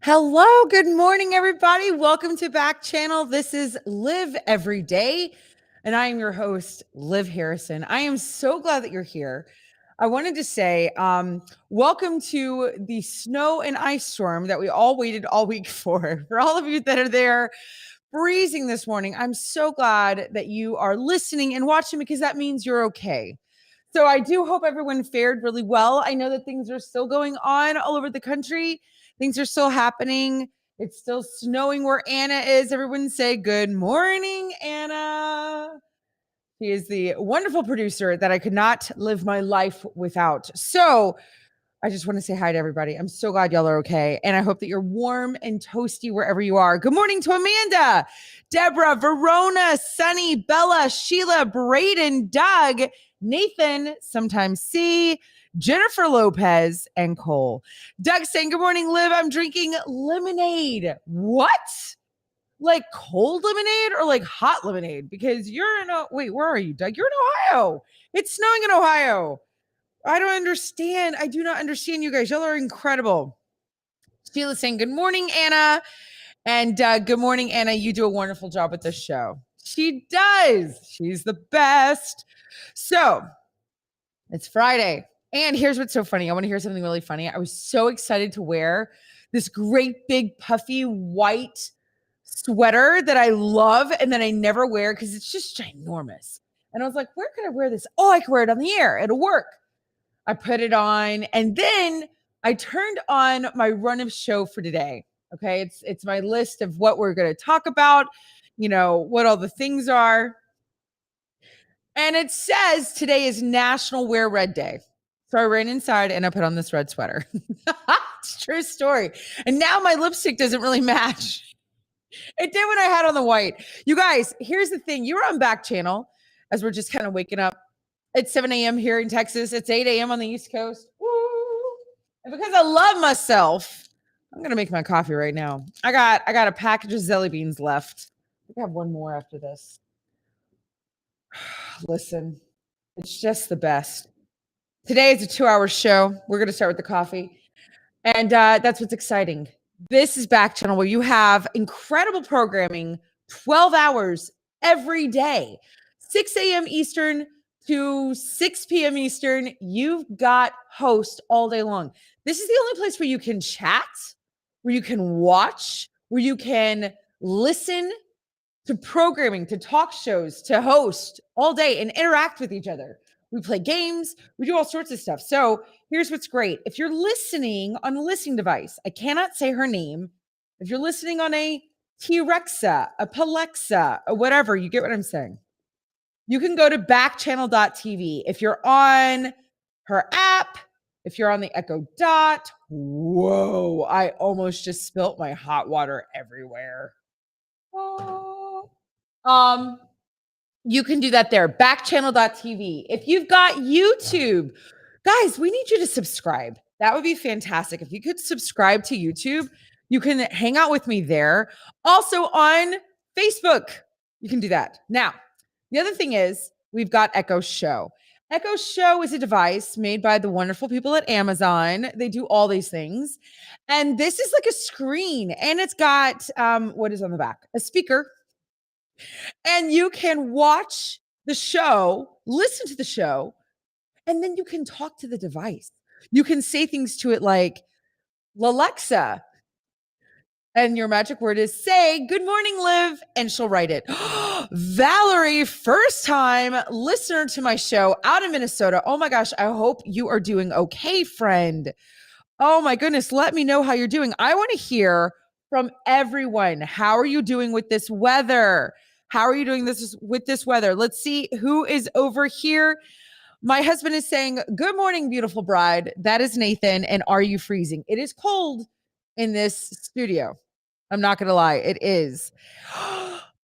Hello, good morning, everybody. Welcome to Backchannel. This is Liv Every Day, and I am your host, Liv Harrison. I am so glad that you're here. I wanted to say, welcome to the snow and ice storm that we all waited all week for. For all of you that are there, freezing this morning, I'm so glad that you are listening and watching because that means you're okay. So I do hope everyone fared really well. I know that things are still going on all over the country. Things are still happening. It's still snowing where Anna is. Everyone say good morning, Anna. She is the wonderful producer that I could not live my life without. So I just want to say hi to everybody. I'm so glad y'all are okay. And I hope that you're warm and toasty wherever you are. Good morning to Amanda, Deborah, Verona, Sunny, Bella, Sheila, Braden, Doug, Nathan, sometimes C, Jennifer Lopez, and Cole. Doug saying, good morning, Liv. I'm drinking lemonade. What? Like cold lemonade or like hot lemonade? Because you're in wait, where are you, Doug? You're in Ohio. It's snowing in Ohio. I don't understand. I do not understand you guys. Y'all are incredible. Sheila's saying, good morning, Anna. And good morning, Anna. You do a wonderful job with this show. She does. She's the best. So it's Friday. And here's what's so funny. I want to hear something really funny. I was so excited to wear this great big puffy white sweater that I love and that I never wear because it's just ginormous. And I was like, where could I wear this? Oh, I can wear it on the air. It'll work. I put it on, and then I turned on my run of show for today. Okay, it's my list of what we're going to talk about, what all the things are. And it says today is National Wear Red Day. So I ran inside and I put on this red sweater. It's a true story. And now my lipstick doesn't really match. It did when I had on the white. You guys, here's the thing. You're on Backchannel as we're just kind of waking up. It's 7 a.m. here in Texas. It's 8 a.m. on the East Coast. Woo! And because I love myself, I'm gonna make my coffee right now. I got a package of jelly beans left. I think I have one more after this. Listen, it's just the best. Today is a 2-hour show. We're gonna start with the coffee, and that's what's exciting. This is Backchannel, where you have incredible programming, 12 hours every day, 6 a.m. Eastern to 6 p.m. Eastern. You've got host all day long. This is the only place where you can chat, where you can watch, where you can listen to programming, to talk shows, to host all day and interact with each other. We play games, we do all sorts of stuff. So here's what's great. If you're listening on a listening device, I cannot say her name. If you're listening on a T-Rexa, a Palexa, or whatever, you get what I'm saying. You can go to backchannel.tv. If you're on her app, if you're on the Echo Dot, whoa, I almost just spilt my hot water everywhere. You can do that there, backchannel.tv. If you've got YouTube, guys, we need you to subscribe. That would be fantastic. If you could subscribe to YouTube, you can hang out with me there. Also on Facebook, you can do that. Now, the other thing is we've got Echo Show. Echo Show is a device made by the wonderful people at Amazon. They do all these things. And this is like a screen, and it's got, what is on the back? A speaker. And you can watch the show, listen to the show, and then you can talk to the device. You can say things to it like, Alexa, and your magic word is say, good morning, Liv, and she'll write it. Valerie, first time listener to my show out in Minnesota. Oh my gosh, I hope you are doing okay, friend. Oh my goodness, let me know how you're doing. I want to hear from everyone. How are you doing with this weather? How are you doing this with this weather? Let's see who is over here. My husband is saying, good morning, beautiful bride. That is Nathan. And are you freezing? It is cold in this studio. I'm not going to lie. It is.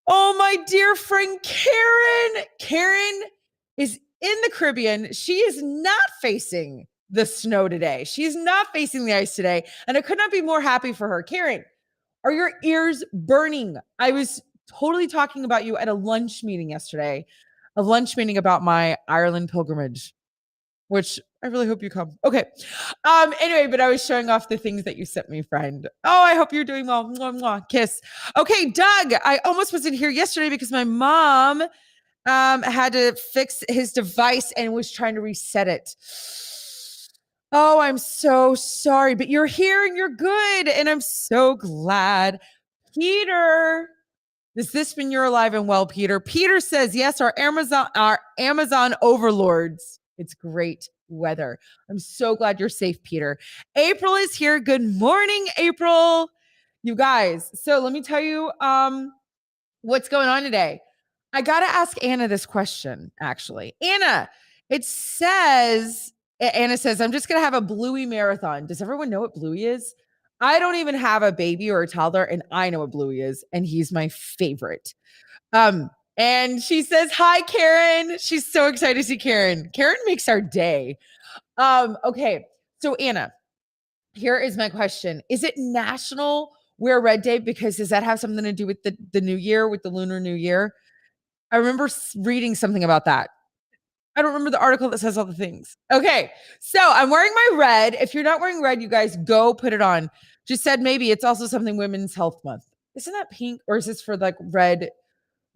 Oh, my dear friend, Karen. Karen is in the Caribbean. She is not facing the snow today. She's not facing the ice today. And I could not be more happy for her. Karen, are your ears burning? I was totally talking about you at a lunch meeting yesterday, a lunch meeting about my Ireland pilgrimage, which I really hope you come. Okay. Anyway, but I was showing off the things that you sent me, friend. Oh, I hope you're doing well. Mwah, mwah. Kiss. Okay, Doug, I almost wasn't here yesterday because my mom had to fix his device and was trying to reset it. Oh, I'm so sorry, but you're here and you're good. And I'm so glad. Peter, does this mean you're alive and well, Peter? Peter says, yes, our Amazon overlords. It's great weather. I'm so glad you're safe, Peter. April is here. Good morning, April. You guys. So let me tell you what's going on today. I got to ask Anna this question, actually. Anna, Anna says, I'm just going to have a Bluey marathon. Does everyone know what Bluey is? I don't even have a baby or a toddler, and I know what Bluey is, and he's my favorite. And she says, hi, Karen. She's so excited to see Karen. Karen makes our day. Okay. So Anna, here is my question. Is it National Wear Red Day? Because does that have something to do with the new year, with the Lunar New Year? I remember reading something about that. I don't remember the article that says all the things. Okay. So I'm wearing my red. If you're not wearing red, you guys go put it on. Just said maybe it's also something Women's Health Month. Isn't that pink? Or is this for like red,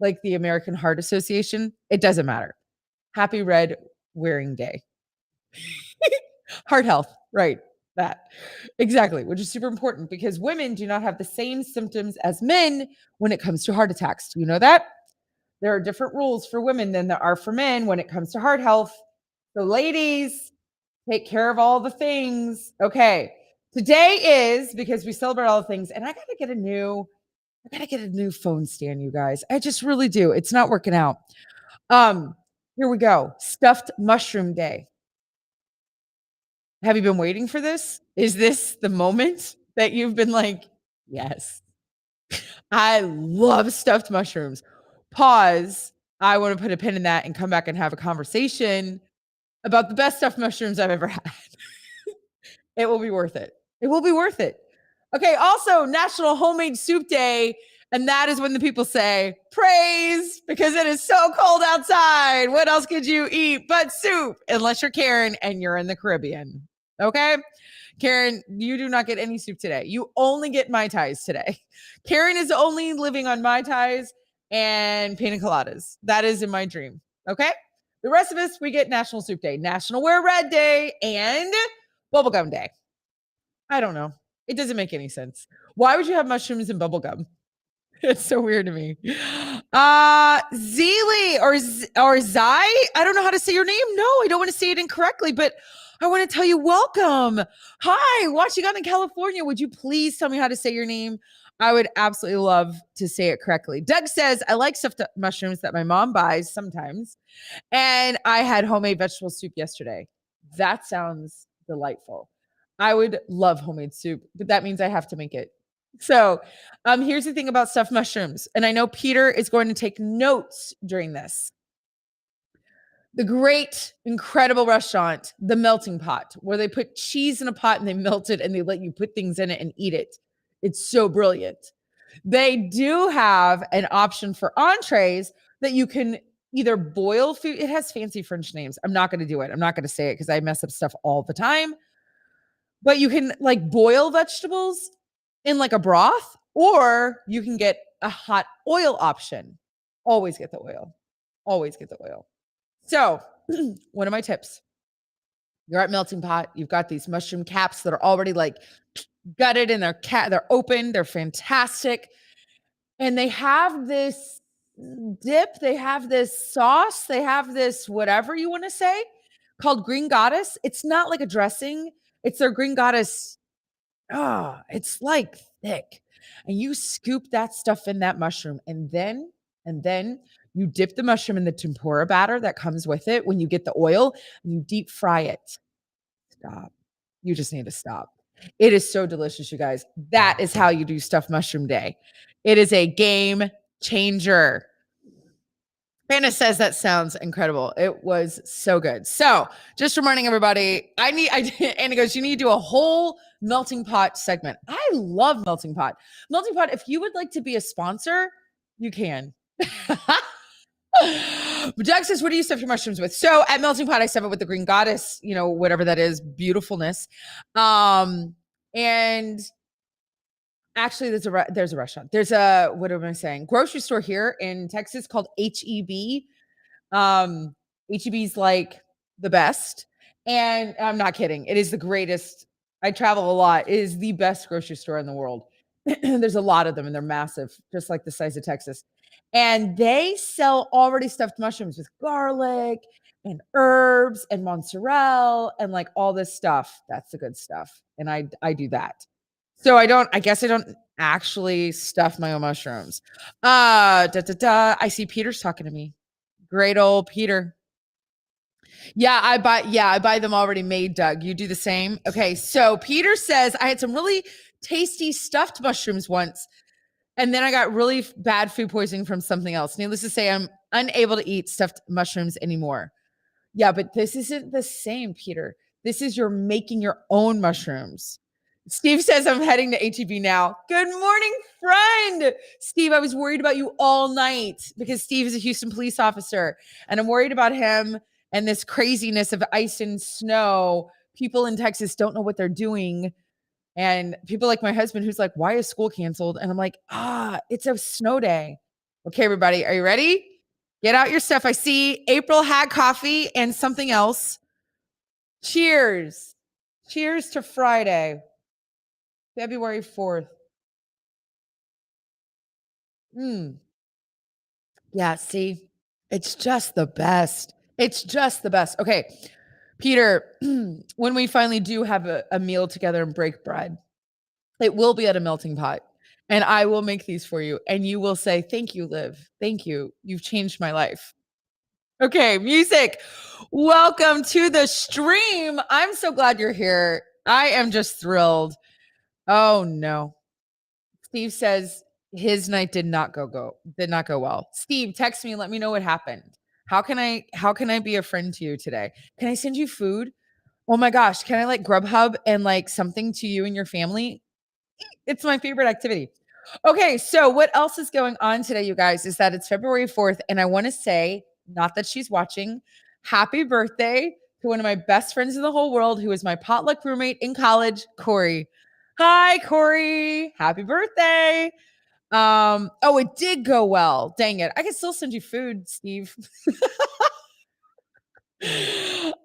like the American Heart Association? It doesn't matter. Happy Red Wearing Day. Heart health, right? That exactly, which is super important because women do not have the same symptoms as men when it comes to heart attacks. Do you know that? There are different rules for women than there are for men when it comes to heart health. So ladies, take care of all the things. Okay. Today is because we celebrate all the things, and I gotta get a new phone stand, you guys. I just really do. It's not working out. Here we go. Stuffed mushroom day. Have you been waiting for this? Is this the moment that you've been like, yes, I love stuffed mushrooms? Pause. I want to put a pin in that and come back and have a conversation about the best stuffed mushrooms I've ever had. It will be worth it. It will be worth it. Okay. Also, National Homemade Soup Day. And that is when the people say, praise, because it is so cold outside. What else could you eat but soup? Unless you're Karen and you're in the Caribbean. Okay. Karen, you do not get any soup today. You only get Mai Tais today. Karen is only living on Mai Tais and pina coladas. That is in my dream. Okay. The rest of us, we get National Soup Day, National Wear Red Day, and Bubblegum Day. I don't know. It doesn't make any sense. Why would you have mushrooms and bubblegum? It's so weird to me. Zeely or Zai. I don't know how to say your name. No, I don't want to say it incorrectly, but I want to tell you welcome. Hi, watching out in California. Would you please tell me how to say your name? I would absolutely love to say it correctly. Doug says, I like stuffed mushrooms that my mom buys sometimes. And I had homemade vegetable soup yesterday. That sounds delightful. I would love homemade soup, but that means I have to make it. So here's the thing about stuffed mushrooms. And I know Peter is going to take notes during this. The great, incredible restaurant, The Melting Pot, where they put cheese in a pot and they melt it and they let you put things in it and eat it. It's so brilliant. They do have an option for entrees that you can either boil food. It has fancy French names. I'm not going to do it. I'm not going to say it because I mess up stuff all the time. But you can like boil vegetables in like a broth, or you can get a hot oil option. Always get the oil. Always get the oil. So one of my tips, you're at Melting Pot. You've got these mushroom caps that are already like gutted and they're open. They're fantastic. And they have this dip. They have this sauce. They have this whatever you want to say called Green Goddess. It's not like a dressing. It's their Green Goddess. It's like thick. And you scoop that stuff in that mushroom and then you dip the mushroom in the tempura batter that comes with it when you get the oil and you deep fry it. Stop. You just need to stop. It is so delicious, you guys. That is how you do stuffed mushroom day. It is a game changer. Anna says that sounds incredible. It was so good. So just reminding everybody, Anna goes, you need to do a whole Melting Pot segment. I love Melting Pot. Melting Pot, if you would like to be a sponsor, you can. Doug says, what do you stuff your mushrooms with? So at Melting Pot, I stuff it with the green goddess, whatever that is, beautifulness. And actually there's a restaurant. There's a, what am I saying? Grocery store here in Texas called HEB. HEB's like the best. And I'm not kidding. It is the greatest. I travel a lot. It is the best grocery store in the world. There's a lot of them and they're massive, just like the size of Texas. And they sell already stuffed mushrooms with garlic and herbs and mozzarella and like all this stuff. That's the good stuff. And I do that. So I guess I don't actually stuff my own mushrooms. I see Peter's talking to me. Great old Peter. Yeah, I buy them already made, Doug. You do the same. Okay, so Peter says I had some really tasty stuffed mushrooms once, and then I got really bad food poisoning from something else. Needless to say, I'm unable to eat stuffed mushrooms anymore. Yeah, but this isn't the same, Peter. This is you're making your own mushrooms. Steve says I'm heading to HEB now. Good morning, friend. Steve, I was worried about you all night because Steve is a Houston police officer, and I'm worried about him and this craziness of ice and snow. People in Texas don't know what they're doing. And people like my husband, who's like, why is school canceled? And I'm like, it's a snow day. Okay, everybody, are you ready? Get out your stuff. I see April had coffee and something else. Cheers. Cheers to Friday, February 4th. Yeah, see, it's just the best. It's just the best. Okay, Peter, when we finally do have a meal together and break bread, it will be at a melting pot. And I will make these for you. And you will say, thank you, Liv. Thank you. You've changed my life. Okay, music. Welcome to the stream. I'm so glad you're here. I am just thrilled. Oh no. Steve says his night did not go well. Steve, text me, let me know what happened. How can I be a friend to you today? Can I send you food? Oh my gosh, can I like Grubhub and like something to you and your family? It's my favorite activity. Okay, so what else is going on today, you guys, is that it's February 4th, and I want to say, not that she's watching, happy birthday to one of my best friends in the whole world, who is my potluck roommate in college, Corey. Hi, Corey. Happy birthday. It did go well. Dang it. I can still send you food, Steve.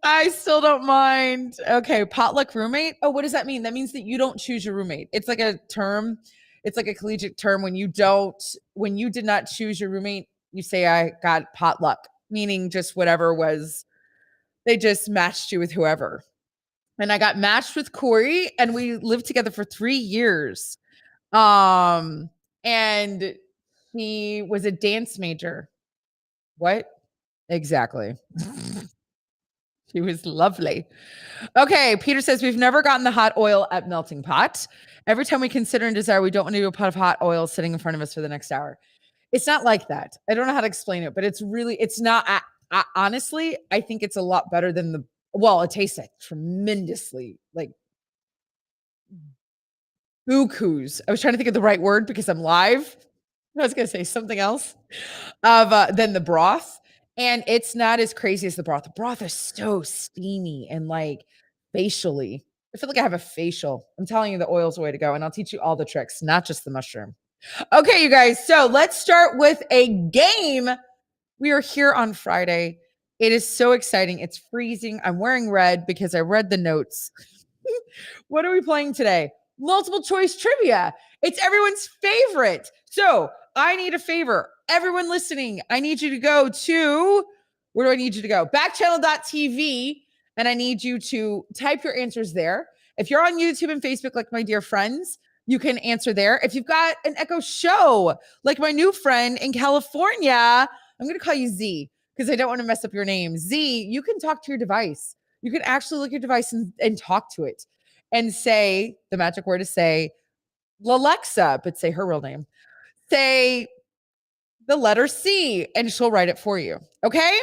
I still don't mind. Okay, potluck roommate. Oh, what does that mean? That means that you don't choose your roommate. It's like a term. It's like a collegiate term when you did not choose your roommate, you say I got potluck, meaning just whatever was, they just matched you with whoever. And I got matched with Corey and we lived together for 3 years. And he was a dance major. What? Exactly. She was lovely. Okay, Peter says we've never gotten the hot oil at melting pot. Every time we consider and desire, we don't want to do a pot of hot oil sitting in front of us for the next hour. It's not like that. I don't know how to explain it, but it's not. Honestly, I think it's a lot better than it tastes like tremendously like bukus. I was trying to think of the right word because I'm live. I was going to say something else than the broth. And it's not as crazy as the broth. The broth is so steamy and like facially. I feel like I have a facial. I'm telling you, the oil's the way to go. And I'll teach you all the tricks, not just the mushroom. Okay, you guys. So let's start with a game. We are here on Friday. It is so exciting. It's freezing. I'm wearing red because I read the notes. What are we playing today? Multiple choice trivia. It's everyone's favorite. So I need a favor. Everyone listening, I need you to go to, where do I need you to go? Backchannel.tv. And I need you to type your answers there. If you're on YouTube and Facebook, like my dear friends, you can answer there. If you've got an Echo Show, like my new friend in California, I'm going to call you Z because I don't want to mess up your name. Z, you can talk to your device. You can actually look at your device and talk to it and say, the magic word is say, Alexa, but say her real name. Say the letter C and she'll write it for you. Okay?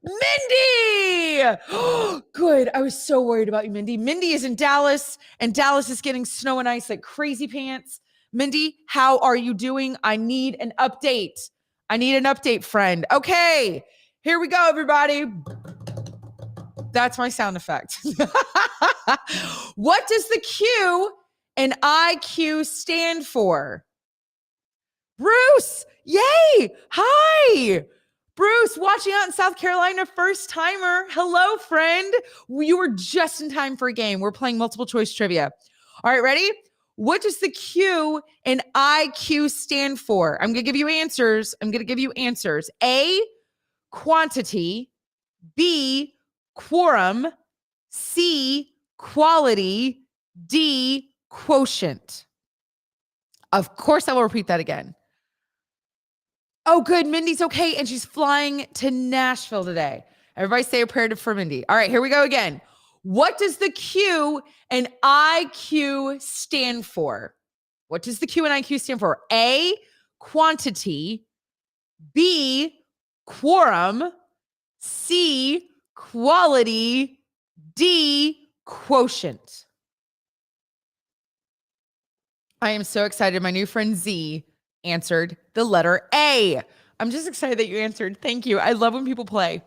Mindy! Good. I was so worried about you, Mindy. Mindy is in Dallas, and Dallas is getting snow and ice like crazy pants. Mindy, how are you doing? I need an update. Friend. Okay. Here we go, everybody. That's my sound effect. What does the Q in IQ stand for? Bruce, yay! Hi! Bruce, watching out in South Carolina, first timer. Hello, friend. You were just in time for a game. We're playing multiple choice trivia. All right, ready? What does the Q in IQ stand for? I'm going to give you answers. A, quantity. B, quorum. C, quality. D, quotient. Of course, I will repeat that again. Oh, good. Mindy's okay. And she's flying to Nashville today. Everybody say a prayer for Mindy. All right, here we go again. What does the Q and IQ stand for? What does the Q and IQ stand for? A, quantity. B, quorum. C, quality. D, quotient. I am so excited. My new friend Z answered the letter A. I'm just excited that you answered. Thank you. I love when people play.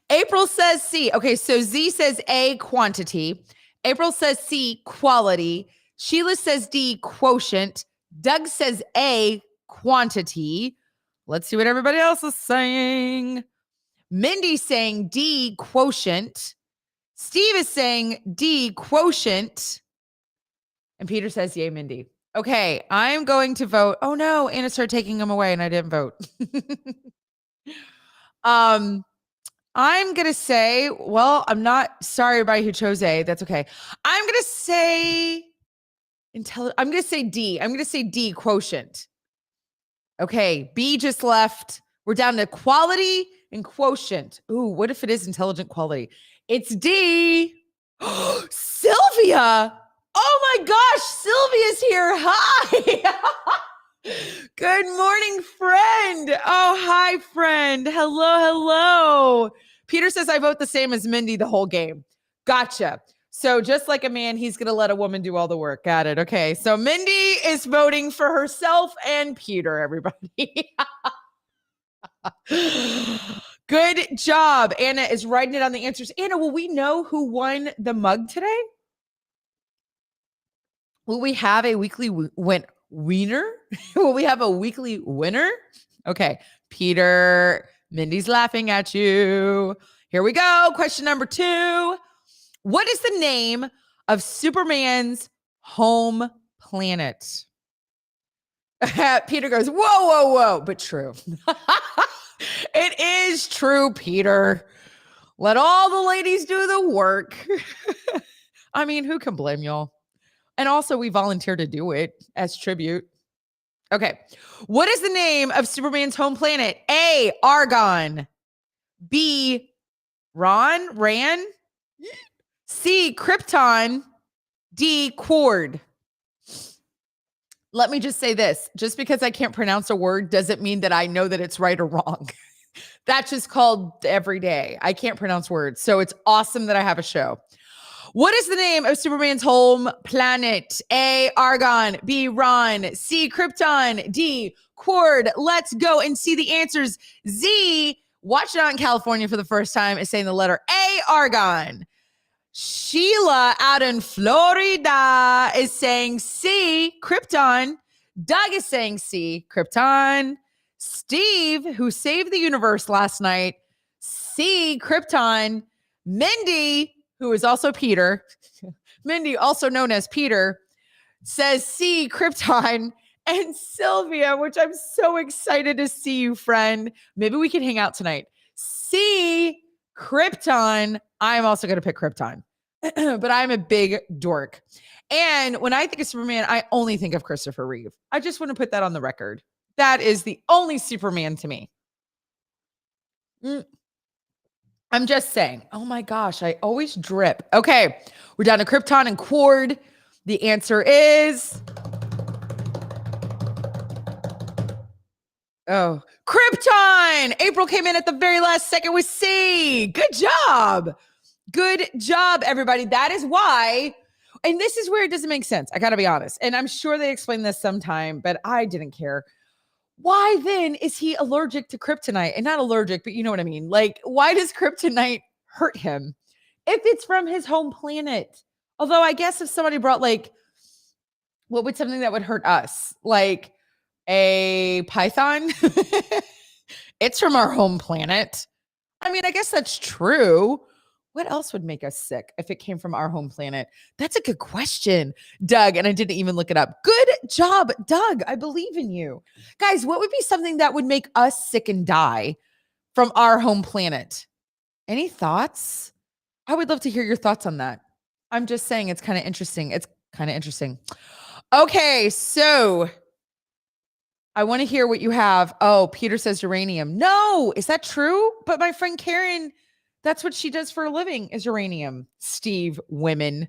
April says C. Okay, so Z says A, quantity. April says C, quality. Sheila says D, quotient. Doug says A, quantity. Let's see what everybody else is saying. Mindy's saying D, quotient. Steve is saying D, quotient. And Peter says, yay, Mindy. Okay, I'm going to vote. Oh no, Anna started taking them away and I didn't vote. I'm going to say, well, I'm not sorry everybody who chose A. That's okay. I'm going to say I'm going to say D. I'm going to say D, quotient. Okay, B just left. We're down to quality and quotient. Ooh, what if it is intelligent quality? It's D. Sylvia. Oh my gosh, Sylvia's here. Hi. Good morning, friend. Oh, hi, friend. Hello. Peter says I vote the same as Mindy the whole game. Gotcha. So just like a man, he's going to let a woman do all the work. Got it. Okay. So Mindy is voting for herself and Peter, everybody. Good job. Anna is writing it on the answers. Anna, will we know who won the mug today? Will we have a weekly winner? Will we have a weekly winner? Okay. Peter, Mindy's laughing at you. Here we go. Question number 2. What is the name of Superman's home planet? Peter goes, whoa. But true. It is true, Peter. Let all the ladies do the work. I mean, who can blame y'all? And also, we volunteer to do it as tribute. Okay. What is the name of Superman's home planet? A, Argon. B, Ran. C, Krypton. D, Cord. Let me just say this. Just because I can't pronounce a word doesn't mean that I know that it's right or wrong. That's just called every day. I can't pronounce words. So it's awesome that I have a show. What is the name of Superman's home planet? A, Argon. B, Ron. C, Krypton. D, Cord. Let's go and see the answers. Z, watching out in California for the first time, is saying the letter A, Argon. Sheila out in Florida is saying C, Krypton. Doug is saying C, Krypton. Steve, who saved the universe last night, C, Krypton. Mindy, who is also Peter, Mindy, also known as Peter, says C, Krypton. And Sylvia, which I'm so excited to see you, friend. Maybe we can hang out tonight. C, Krypton. I'm also going to pick Krypton, but I'm a big dork. And when I think of Superman, I only think of Christopher Reeve. I just want to put that on the record. That is the only Superman to me. I'm just saying. Oh my gosh, I always drip. Okay, we're down to Krypton and Cord. The answer is... oh, Krypton! April came in at the very last second with C. Good job. Good job, everybody. That is why, and this is where it doesn't make sense. I got to be honest. And I'm sure they explained this sometime, but I didn't care. why then is he allergic to kryptonite? And not allergic, but you know what I mean. Like, why does kryptonite hurt him if it's from his home planet? Although I guess if somebody brought like, what would something that would hurt us? Like a python? It's from our home planet. I mean, I guess that's true. What else would make us sick if it came from our home planet? That's a good question, Doug. And I didn't even look it up. Good job, Doug. I believe in you. Guys, what would be something that would make us sick and die from our home planet? Any thoughts? I would love to hear your thoughts on that. I'm just saying it's kind of interesting. It's kind of interesting. Okay, so I want to hear what you have. Oh, Peter says uranium. No, is that true? But my friend Karen, that's what she does for a living is uranium. Steve, women.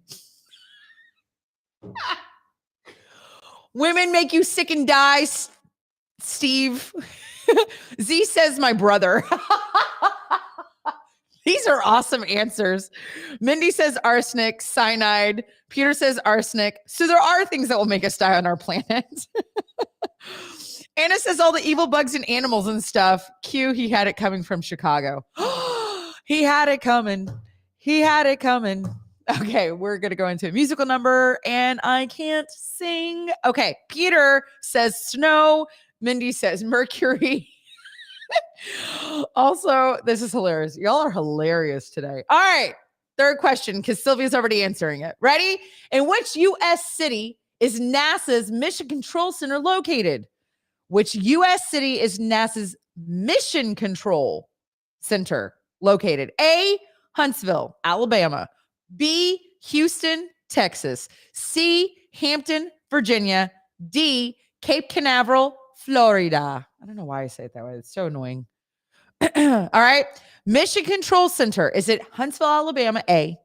Women make you sick and die, Steve. Z says my brother. These are awesome answers. Mindy says arsenic, cyanide. Peter says arsenic. So there are things that will make us die on our planet. Anna says all the evil bugs and animals and stuff. Q, he had it coming from Chicago. He had it coming. He had it coming. Okay, we're going to go into a musical number and I can't sing. Okay, Peter says snow. Mindy says mercury. Also, this is hilarious. Y'all are hilarious today. All right, third question, because Sylvia's already answering it. Ready? In which U.S. city is NASA's Mission Control Center located? Which U.S. city is NASA's Mission Control Center located? A, Huntsville, Alabama. B, Houston, Texas. C, Hampton, Virginia. D, Cape Canaveral, Florida. I don't know why I say it that way. It's so annoying. All right. Mission Control Center. Is it Huntsville, Alabama? A.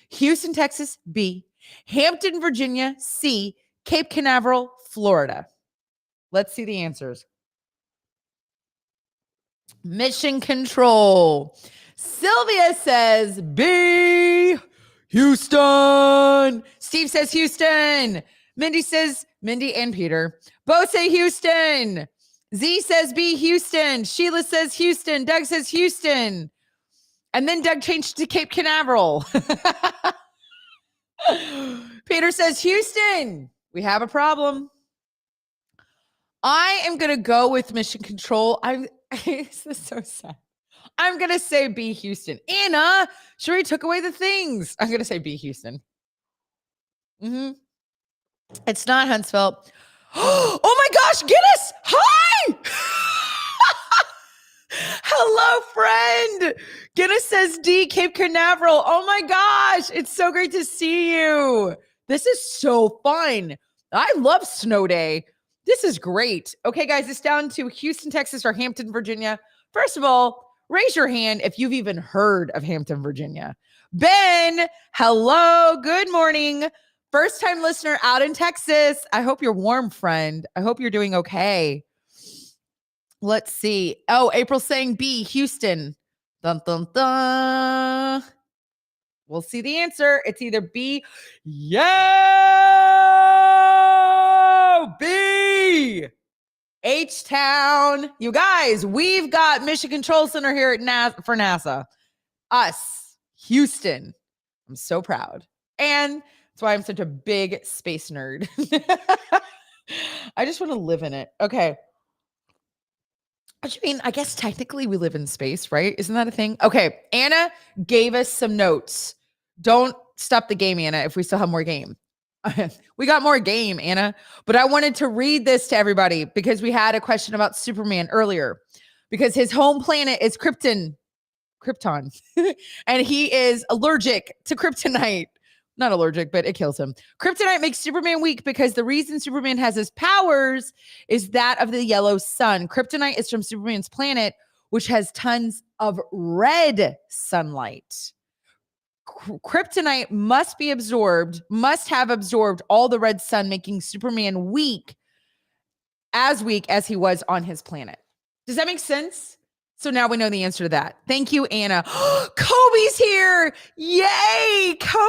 Houston, Texas? B. Hampton, Virginia? C. Cape Canaveral, Florida. Let's see the answers. Mission Control. Sylvia says B. Houston. Steve says Houston. Mindy says, Mindy and Peter both say Houston. Z says B, Houston. Sheila says Houston. Doug says Houston. And then Doug changed to Cape Canaveral. Peter says Houston. We have a problem. I am going to go with Mission Control. This is so sad. I'm going to say B, Houston. Anna, Sheree took away the things. I'm going to say B, Houston. It's not Huntsville. Oh my gosh, Guinness. Hi. Hello, friend. Guinness says D, Cape Canaveral. Oh my gosh, it's so great to see you. This is so fun. I love snow day. This is great. Okay, guys, it's down to Houston, Texas, or Hampton, Virginia. First of all, raise your hand if you've even heard of Hampton, Virginia. Ben, hello, good morning. First time listener out in Texas. I hope you're warm, friend. I hope you're doing okay. Let's see. Oh, April's saying B, Houston. Dun, dun, dun. We'll see the answer. It's either B. Yeah, B. H-Town. You guys, we've got Mission Control Center here at for NASA. Us, Houston. I'm so proud. And that's why I'm such a big space nerd. I just want to live in it. Okay. What do you mean? I guess technically we live in space, right? Isn't that a thing? Okay. Anna gave us some notes. Don't stop the game, Anna, if we still have more game. We got more game, Anna. But I wanted to read this to everybody because we had a question about Superman earlier. Because his home planet is Krypton. And he is allergic to kryptonite. Not allergic, but it kills him. Kryptonite makes Superman weak because the reason Superman has his powers is that of the yellow sun. Kryptonite is from Superman's planet, which has tons of red sunlight. Kryptonite must have absorbed all the red sun, making Superman weak as he was on his planet. Does that make sense? So now we know the answer to that. Thank you, Anna. Kobe's here. Yay, Kobe.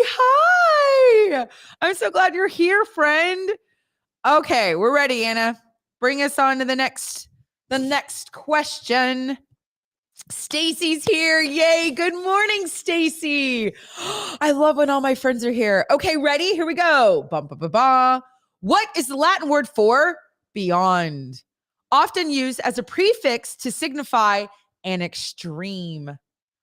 Hi. I'm so glad you're here, friend. Okay, we're ready, Anna. bring us on to the next question. Stacy's here. Yay. Good morning, Stacy. I love when all my friends are here. Okay, ready? Here we go. Bum, ba, ba, ba. What is the Latin word for beyond? Often used as a prefix to signify an extreme. I'm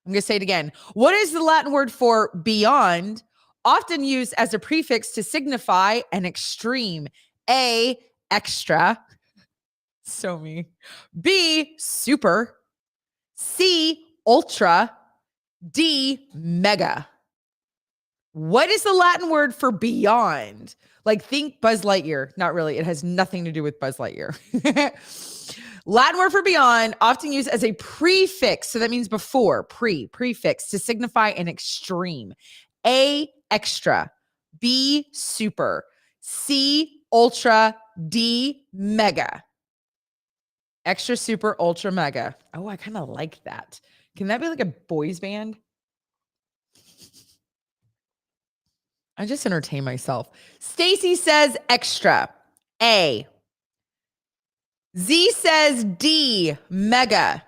going to say it again. What is the Latin word for beyond? Often used as a prefix to signify an extreme. A, extra. So me. B, super. C, ultra. D, mega. What is the Latin word for beyond? Like, think Buzz Lightyear. Not really. It has nothing to do with Buzz Lightyear. Latin word for beyond, often used as a prefix. So that means before, prefix to signify an extreme. A, extra. B, super. C, ultra. D, mega. Extra, super, ultra, mega. Oh, I kind of like that. Can that be like a boys band? I just entertain myself. Stacy says extra. A. Z says D, mega.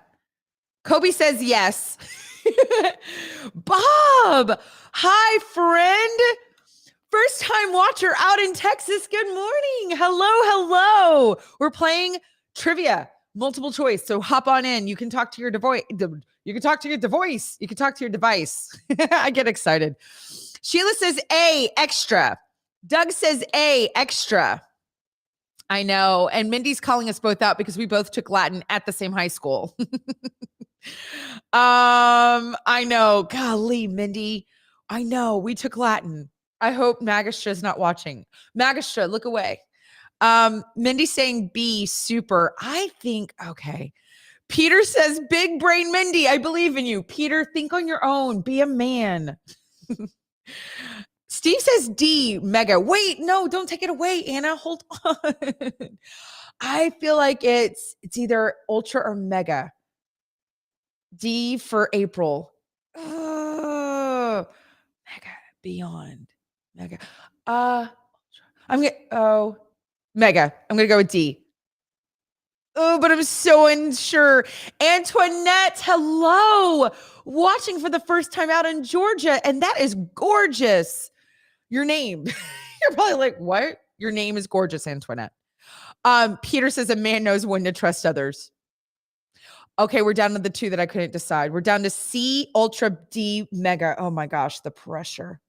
Kobe says yes. Bob, hi, friend. First time watcher out in Texas. Good morning. Hello. We're playing trivia, multiple choice. So hop on in. You can talk to your device. You can talk to your device. You can talk to your device. I get excited. Sheila says A, extra. Doug says A, extra. I know. And Mindy's calling us both out because we both took Latin at the same high school. I know. Golly, Mindy. I know. We took Latin. I hope Magistra is not watching. Magistra, look away. Mindy's saying B, super. I think, okay. Peter says, big brain Mindy, I believe in you. Peter, think on your own. Be a man. Steve says D, mega. Wait, no, don't take it away, Anna. Hold on. I feel like it's either ultra or mega. D for April. Mega, beyond, mega. Mega. I'm gonna go with D. Oh, but I'm so unsure. Antoinette, hello. Watching for the first time out in Georgia, and that is gorgeous. Your name. You're probably like, what? Your name is gorgeous, Antoinette. Peter says a man knows when to trust others. Okay, we're down to the two that I couldn't decide. We're down to C, ultra, D, mega. Oh my gosh, the pressure.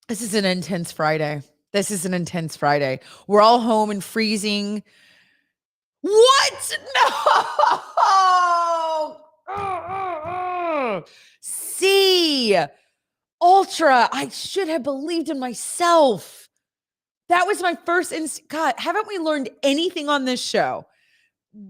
This is an intense Friday. We're all home and freezing. What? No! C, ultra. I should have believed in myself. That was my first instinct. God, haven't we learned anything on this show?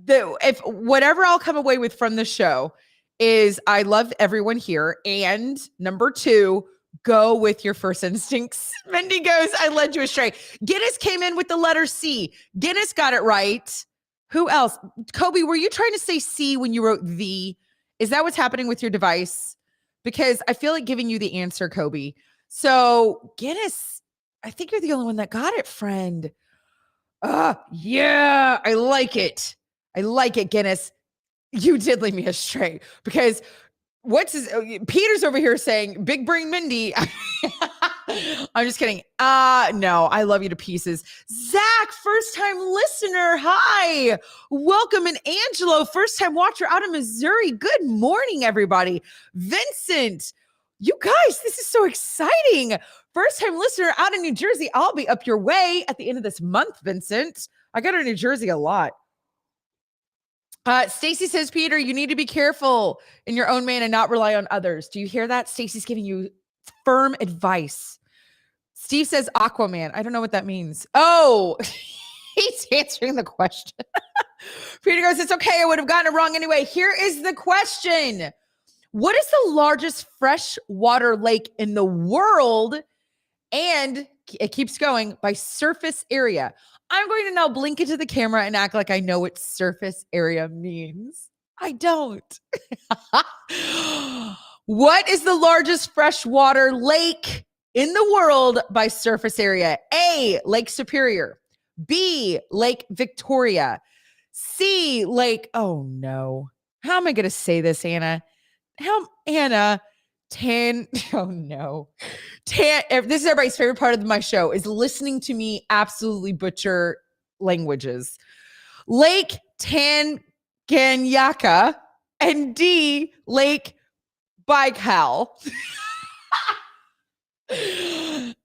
If whatever I'll come away with from the show is I love everyone here. And number two, go with your first instincts. Mindy goes, I led you astray. Guinness came in with the letter C. Guinness got it right. Who else? Kobe, were you trying to say C when you wrote the? Is that what's happening with your device? Because I feel like giving you the answer, Kobe. So Guinness, I think you're the only one that got it, friend. Yeah, I like it. Guinness. You did lead me astray because Peter's over here saying big brain Mindy. I'm just kidding. No, I love you to pieces. Zach, first time listener. Hi, welcome. And Angelo, first time watcher out of Missouri. Good morning, everybody. Vincent, you guys, this is so exciting. First time listener out in New Jersey. I'll be up your way at the end of this month, Vincent. I go to New Jersey a lot. Stacy says, Peter, you need to be careful in your own man and not rely on others. Do you hear that? Stacy's giving you firm advice. Steve says Aquaman. I don't know what that means. Oh, he's answering the question. Peter goes, it's okay. I would have gotten it wrong anyway. Here is the question. What is the largest freshwater lake in the world? And it keeps going by surface area. I'm going to now blink into the camera and act like I know what surface area means. I don't. What is the largest freshwater lake in the world by surface area? A, Lake Superior. B, Lake Victoria. C, Lake, oh no. How am I going to say this, Anna? Anna, oh no. This is everybody's favorite part of my show is listening to me absolutely butcher languages. Lake Tanganyika and D, Lake Baikal.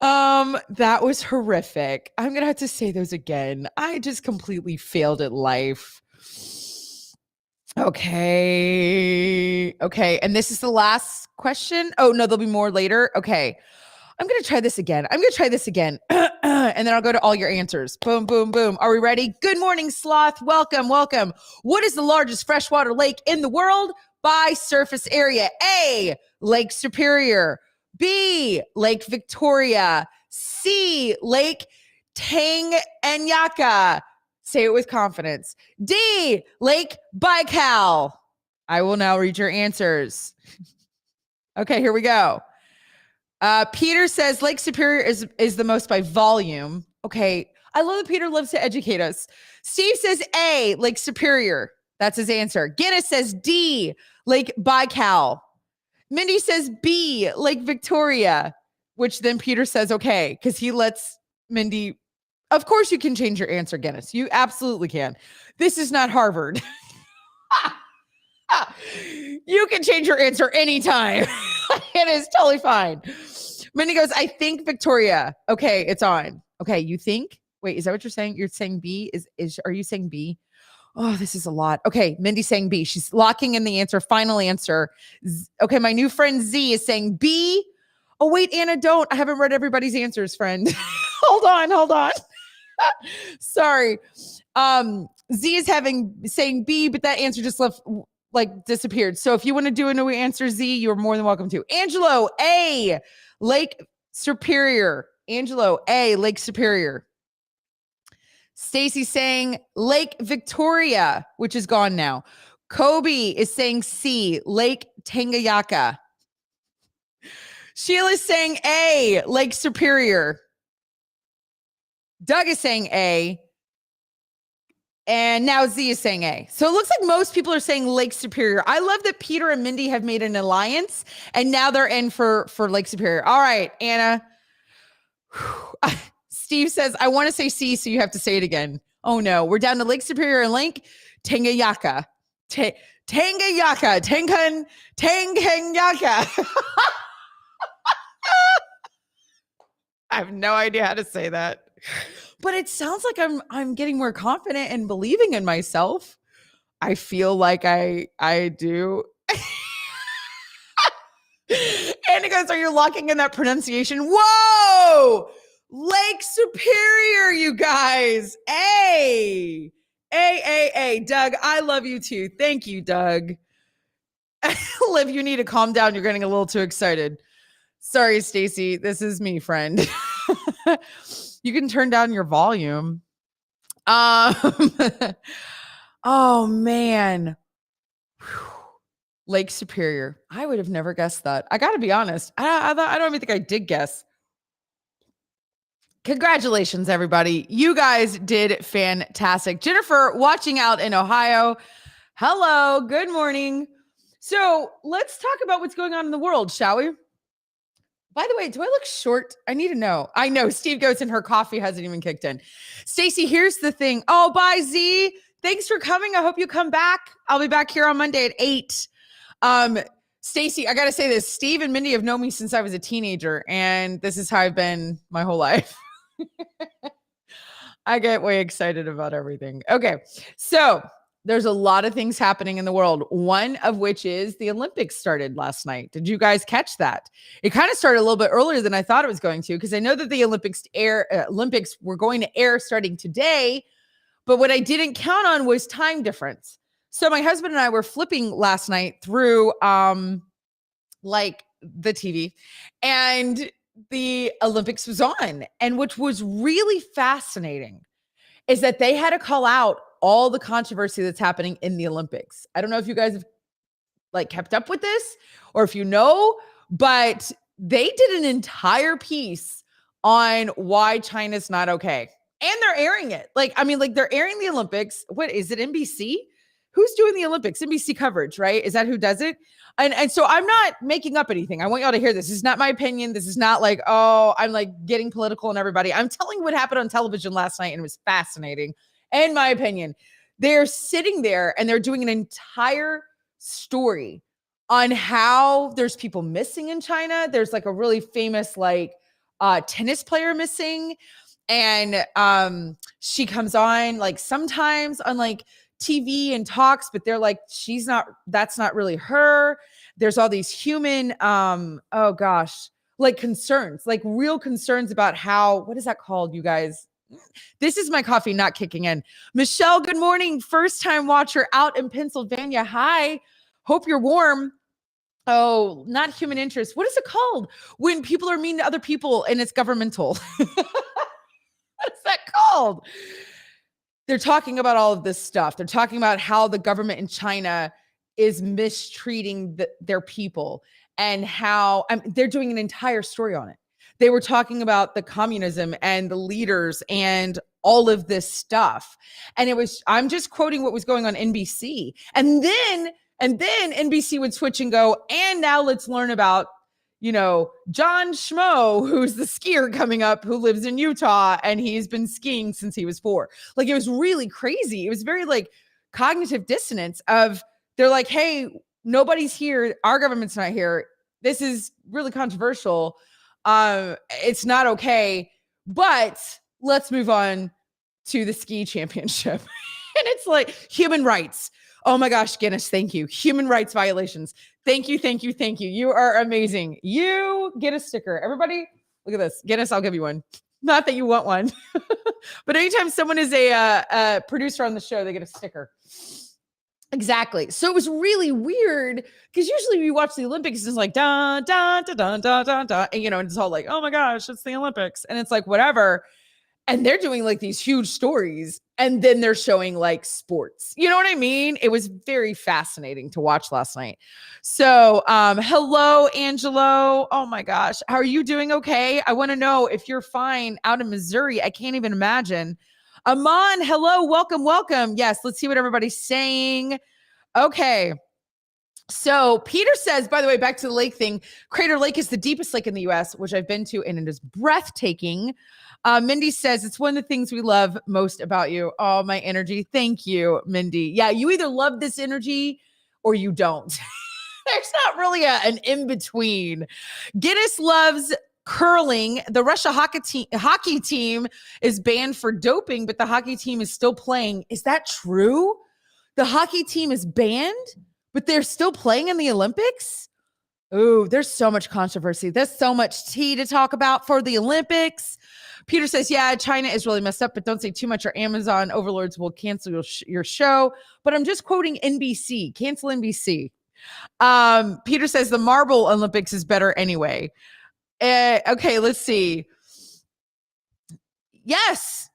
That was horrific. I'm going to have to say those again. I just completely failed at life. Okay. And this is the last question. Oh, no, there'll be more later. Okay. I'm going to try this again. And then I'll go to all your answers. Boom, boom, boom. Are we ready? Good morning, Sloth. Welcome. What is the largest freshwater lake in the world by surface area? A, Lake Superior. B, Lake Victoria. C, Lake Tanganyika. Say it with confidence. D, Lake Baikal. I will now read your answers. Okay, here we go. Peter says Lake Superior is the most by volume. Okay, I love that Peter loves to educate us. Steve says A, Lake Superior. That's his answer. Guinness says D, Lake Baikal. Mindy says B, Lake Victoria, which then Peter says okay, because he lets Mindy. Of course you can change your answer, Guinness. You absolutely can. This is not Harvard. You can change your answer anytime. It is totally fine. Mindy goes, I think Victoria. Okay, it's on. Okay, you think? Wait, is that what you're saying? You're saying B? Are you saying B? Oh, this is a lot. Okay, Mindy's saying B. She's locking in the answer. Final answer. Okay, my new friend Z is saying B. Oh, wait, Anna, don't. I haven't read everybody's answers, friend. Hold on. Sorry. Z is saying B, but that answer just disappeared. So if you want to do a new answer, Z, you're more than welcome to. Angelo, A, Lake Superior. Angelo, A, Lake Superior. Stacy saying Lake Victoria, which is gone now. Kobe is saying C, Lake Tanganyika. Sheila's saying A, Lake Superior. Doug is saying A. And now Z is saying A. So it looks like most people are saying Lake Superior. I love that Peter and Mindy have made an alliance and now they're in for Lake Superior. All right, Anna. Steve says, I want to say C, so you have to say it again. Oh no, we're down to Lake Superior and Lake Tanganyika. Tanganyika. I have no idea how to say that. But it sounds like I'm getting more confident and believing in myself. I feel like I do. And he goes, are you locking in that pronunciation? Whoa! Lake Superior, you guys. A. Doug, I love you too. Thank you, Doug. Liv, you need to calm down. You're getting a little too excited. Sorry, Stacy. This is me, friend. You can turn down your volume. Oh man. Lake Superior. I would have never guessed that. I got to be honest. I don't even think I did guess. Congratulations, everybody. You guys did fantastic. Jennifer, watching out in Ohio. Hello. Good morning. So let's talk about what's going on in the world, shall we? By the way, do I look short? I need to know. I know Steve goes and her coffee hasn't even kicked in. Stacy, here's the thing. Oh, bye, Z. Thanks for coming. I hope you come back. I'll be back here on Monday at 8. Stacy, I got to say this. Steve and Mindy have known me since I was a teenager, and this is how I've been my whole life. I get way excited about everything. Okay, so there's a lot of things happening in the world, one of which is the Olympics started last night. Did you guys catch that? It kind of started a little bit earlier than I thought it was going to, because I know that the Olympics were going to air starting today, but what I didn't count on was time difference. So my husband and I were flipping last night through like the TV, and the Olympics was on. And which was really fascinating is that they had to call out all the controversy that's happening in the Olympics. I don't know if you guys have kept up with this or if you know, but they did an entire piece on why China's not okay. And they're airing it. Like, I mean, like they're airing the Olympics. What is it? NBC? Who's doing the Olympics? NBC coverage, right? Is that who does it? And so I'm not making up anything. I want y'all to hear this. This is not my opinion. This is not like, oh, I'm like getting political on everybody. I'm telling you what happened on television last night, and it was fascinating. In my opinion, they're sitting there and they're doing an entire story on how there's people missing in China. There's like a really famous like tennis player missing. And she comes on like sometimes on like TV and talks, but they're like, that's not really her. There's all these human, oh gosh, like concerns, like real concerns about what is that called, you guys? This is my coffee not kicking in. Michelle, good morning. First time watcher out in Pennsylvania. Hi. Hope you're warm. Oh, not human interest. What is it called when people are mean to other people and it's governmental? What's that called? They're talking about all of this stuff. They're talking about how the government in China is mistreating their people and how they're doing an entire story on it. They were talking about the communism and the leaders and all of this stuff. And I'm just quoting what was going on NBC. And then NBC would switch and go, and now let's learn about, John Schmo, who's the skier coming up, who lives in Utah, and he's been skiing since he was 4. Like, it was really crazy. It was very like cognitive dissonance of, they're like, hey, nobody's here. Our government's not here. This is really controversial. It's not okay, but let's move on to the ski championship. And it's like human rights. Oh my gosh, Guinness, thank you. Human rights violations. Thank you, thank you, thank you. You are amazing. You get a sticker. Everybody, look at this. Guinness, I'll give you one. Not that you want one, but anytime someone is a producer on the show, they get a sticker. Exactly. So it was really weird because usually we watch the Olympics, it's like, da, da, da, da, da, da, da. And, and it's all like, oh my gosh, it's the Olympics. And it's like, whatever. And they're doing like these huge stories and then they're showing like sports. You know what I mean? It was very fascinating to watch last night. So, hello, Angelo. Oh my gosh. How are you doing? Okay. I want to know if you're fine out in Missouri. I can't even imagine. Aman, hello. Welcome, welcome. Yes. Let's see what everybody's saying. Okay. So Peter says, by the way, back to the lake thing, Crater Lake is the deepest lake in the US, which I've been to, and it is breathtaking. Mindy says, it's one of the things we love most about you. Oh, my energy. Thank you, Mindy. Yeah, you either love this energy or you don't. There's not really an in-between. Guinness loves curling. The Russia hockey team is banned for doping, but the hockey team is still playing. Is that true? The hockey team is banned, but they're still playing in the Olympics? Ooh, there's so much controversy. There's so much tea to talk about for the Olympics. Peter says, yeah, China is really messed up, but don't say too much or Amazon overlords will cancel your show. But I'm just quoting NBC. Cancel NBC. Peter says the Marble Olympics is better anyway. Okay, let's see. Yes,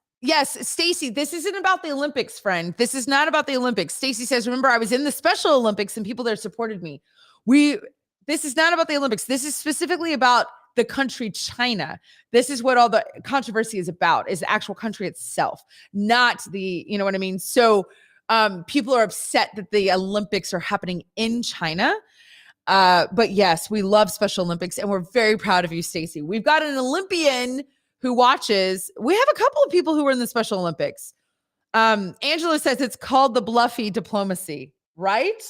Stacy, this isn't about the Olympics, friend. This is not about the Olympics. Stacy says, remember, I was in the Special Olympics and people there supported me. This is not about the Olympics. This is specifically about the country China. This is what all the controversy is about, is the actual country itself, not the, you know what I mean? So people are upset that the Olympics are happening in China. But yes, we love Special Olympics and we're very proud of you, Stacey. We've got an Olympian who watches. We have a couple of people who were in the Special Olympics. Angela says it's called the bluffy diplomacy, right?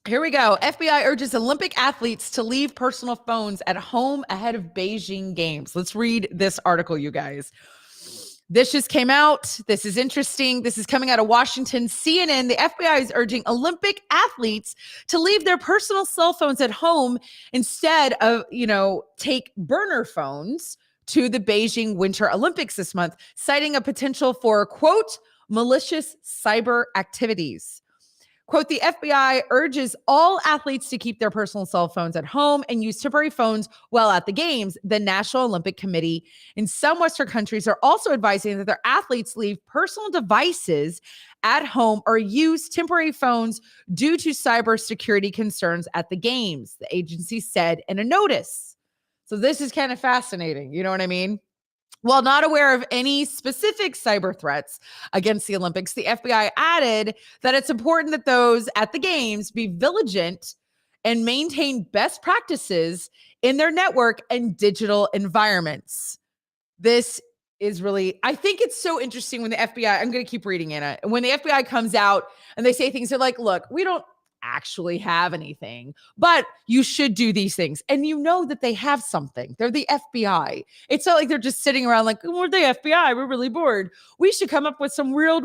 Here we go. FBI urges Olympic athletes to leave personal phones at home ahead of Beijing Games. Let's read this article, you guys. This just came out. This is interesting. This is coming out of Washington. CNN, the FBI is urging Olympic athletes to leave their personal cell phones at home instead of, take burner phones to the Beijing Winter Olympics this month, citing a potential for, quote, malicious cyber activities. Quote, the FBI urges all athletes to keep their personal cell phones at home and use temporary phones while at the games. The National Olympic Committee in some Western countries are also advising that their athletes leave personal devices at home or use temporary phones due to cybersecurity concerns at the games, the agency said in a notice. So this is kind of fascinating. You know what I mean? While not aware of any specific cyber threats against the Olympics, the FBI added that it's important that those at the games be vigilant and maintain best practices in their network and digital environments. This is really, I think it's so interesting when the FBI, I'm going to keep reading, Anna, when the FBI comes out and they say things, they're like, look, we don't actually have anything, but you should do these things. And you know that they have something. They're the FBI. It's not like they're just sitting around like, we're the FBI. We're really bored. We should come up with some weird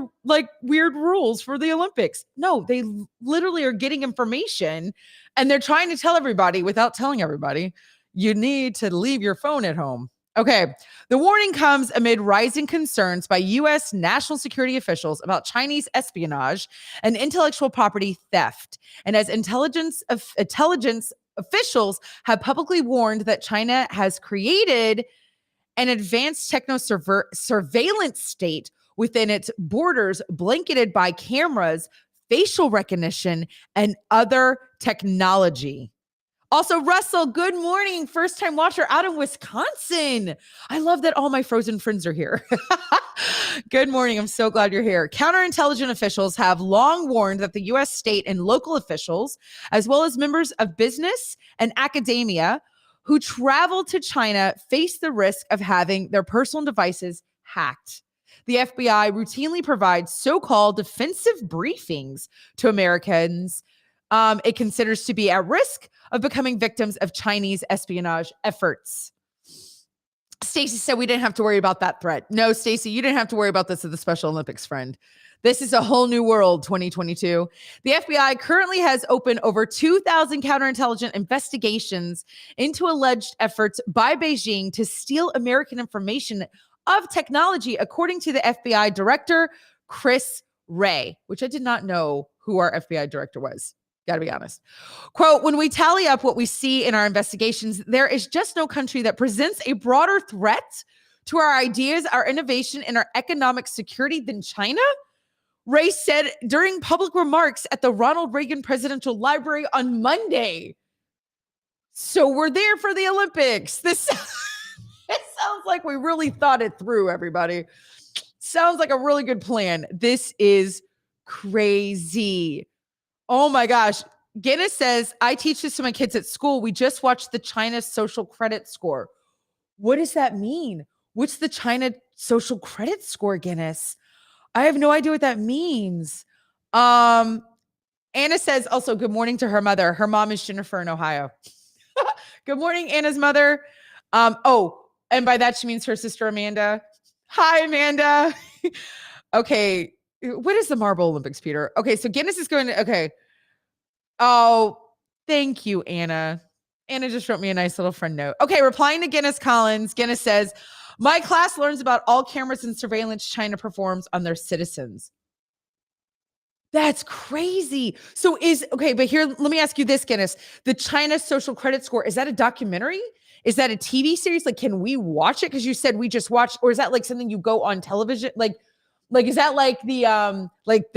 rules for the Olympics. No, they literally are getting information and they're trying to tell everybody without telling everybody, you need to leave your phone at home. Okay. The warning comes amid rising concerns by U.S. national security officials about Chinese espionage and intellectual property theft. And as intelligence officials have publicly warned that China has created an advanced surveillance state within its borders, blanketed by cameras, facial recognition, and other technology. Also, Russell, good morning. First time watcher out of Wisconsin. I love that all my frozen friends are here. Good morning. I'm so glad you're here. Counterintelligence officials have long warned that the U.S. state and local officials, as well as members of business and academia who travel to China, face the risk of having their personal devices hacked. The FBI routinely provides so-called defensive briefings to Americans it considers to be at risk of becoming victims of Chinese espionage efforts. Stacey said we didn't have to worry about that threat. No, Stacey, you didn't have to worry about this at the Special Olympics, friend. This is a whole new world, 2022. The FBI currently has opened over 2,000 counterintelligence investigations into alleged efforts by Beijing to steal American information of technology, according to the FBI director, Chris Wray, which I did not know who our FBI director was. Got to be honest. Quote, when we tally up what we see in our investigations, there is just no country that presents a broader threat to our ideas, our innovation, and our economic security than China, Wray said during public remarks at the Ronald Reagan Presidential Library on Monday. So we're there for the Olympics. This it sounds like we really thought it through, everybody. Sounds like a really good plan. This is crazy. Oh my gosh. Guinness says, I teach this to my kids at school. We just watched the China social credit score. What does that mean? What's the China social credit score, Guinness? I have no idea what that means. Anna says also good morning to her mother. Her mom is Jennifer in Ohio. Good morning, Anna's mother. And by that she means her sister Amanda. Hi, Amanda. Okay. What is the Marble Olympics, Peter? Okay, so Guinness is going to, okay. Oh, thank you, Anna. Anna just wrote me a nice little friend note. Okay, replying to Guinness Collins, Guinness says, my class learns about all cameras and surveillance China performs on their citizens. That's crazy. So but here, let me ask you this, Guinness. The China social credit score, is that a documentary? Is that a TV series? Like, can we watch it? Because you said we just watched, or is that like something you go on television? Like is that like the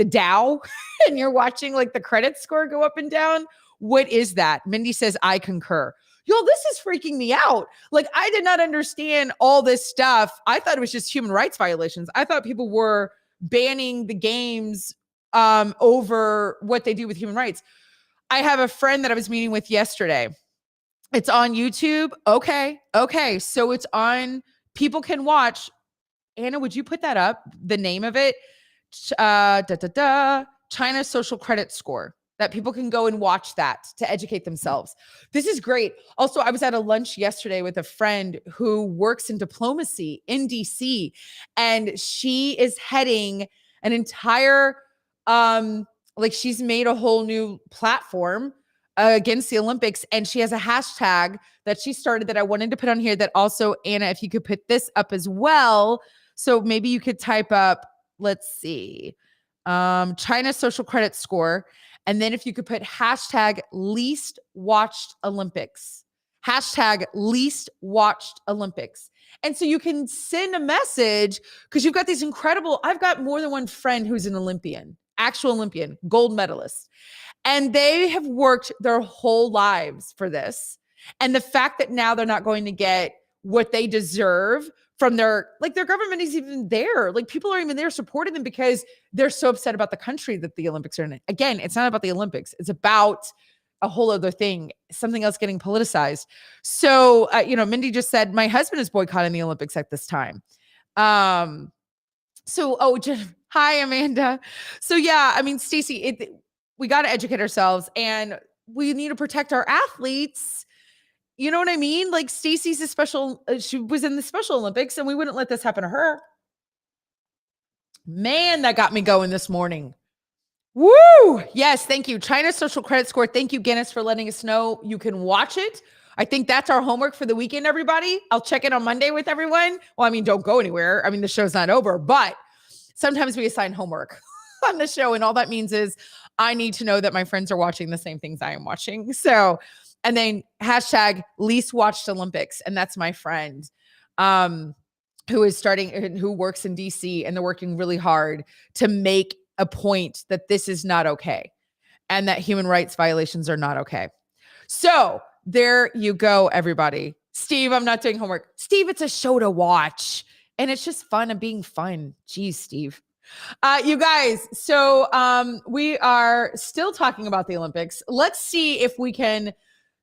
Dow and you're watching like the credit score go up and down? What is that? Mindy says, I concur. Yo, this is freaking me out. Like, I did not understand all this stuff. I thought it was just human rights violations. I thought people were banning the games over what they do with human rights. I have a friend that I was meeting with yesterday. It's on YouTube. Okay. So it's on, people can watch. Anna, would you put that up? The name of it? China social credit score, that people can go and watch that to educate themselves. This is great. Also, I was at a lunch yesterday with a friend who works in diplomacy in DC, and she is heading an entire, she's made a whole new platform against the Olympics. And she has a hashtag that she started that I wanted to put on here that also, Anna, if you could put this up as well. So maybe you could type up, let's see, China social credit score. And then if you could put hashtag least watched Olympics, hashtag least watched Olympics. And so you can send a message because you've got these incredible, I've got more than one friend who's an Olympian, actual Olympian, gold medalist. And they have worked their whole lives for this. And the fact that now they're not going to get what they deserve from their government is even there. Like people are even there supporting them because they're so upset about the country that the Olympics are in. Again, it's not about the Olympics. It's about a whole other thing, something else getting politicized. So, Mindy just said, my husband is boycotting the Olympics at this time. Hi, Amanda. So yeah, I mean, Stacey, we got to educate ourselves and we need to protect our athletes. You know what I mean? Like Stacey's she was in the Special Olympics and we wouldn't let this happen to her. Man, that got me going this morning. Woo! Yes, thank you. China's social credit score. Thank you, Guinness, for letting us know you can watch it. I think that's our homework for the weekend, everybody. I'll check in on Monday with everyone. Well, I mean, don't go anywhere. I mean, the show's not over, but sometimes we assign homework on the show. And all that means is I need to know that my friends are watching the same things I am watching. So, and then hashtag least watched Olympics. And that's my friend who works in DC, and they're working really hard to make a point that this is not okay and that human rights violations are not okay. So there you go, everybody. Steve, I'm not doing homework. Steve, it's a show to watch and it's just fun and being fun. Geez, Steve. You guys, so we are still talking about the Olympics. Let's see if we can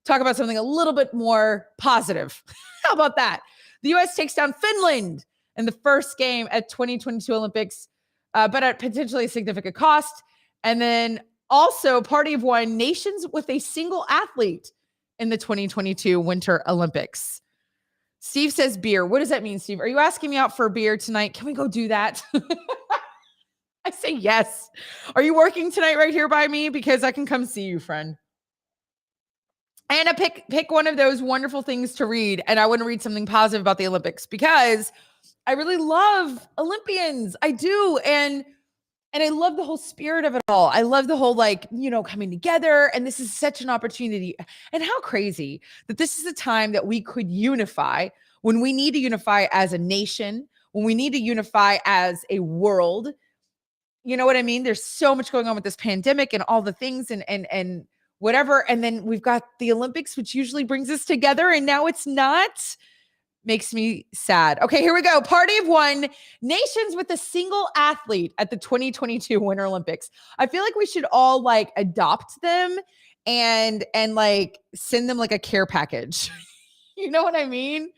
talk about something a little bit more positive. How about that? The U.S. takes down Finland in the first game at 2022 Olympics, but at potentially a significant cost. And then also party of one, nations with a single athlete in the 2022 Winter Olympics. Steve says beer. What does that mean, Steve? Are you asking me out for a beer tonight? Can we go do that? I say yes. Are you working tonight right here by me? Because I can come see you, friend. Anna, pick one of those wonderful things to read. And I want to read something positive about the Olympics because I really love Olympians. I do. And I love the whole spirit of it all. I love the whole, coming together. And this is such an opportunity. And how crazy that this is a time that we could unify when we need to unify as a nation, when we need to unify as a world. You know what I mean? There's so much going on with this pandemic and all the things and whatever. And then we've got the Olympics, which usually brings us together. And now it's not. Makes me sad. Okay, here we go. Party of one, nations with a single athlete at the 2022 Winter Olympics. I feel like we should all adopt them and send them a care package. You know what I mean?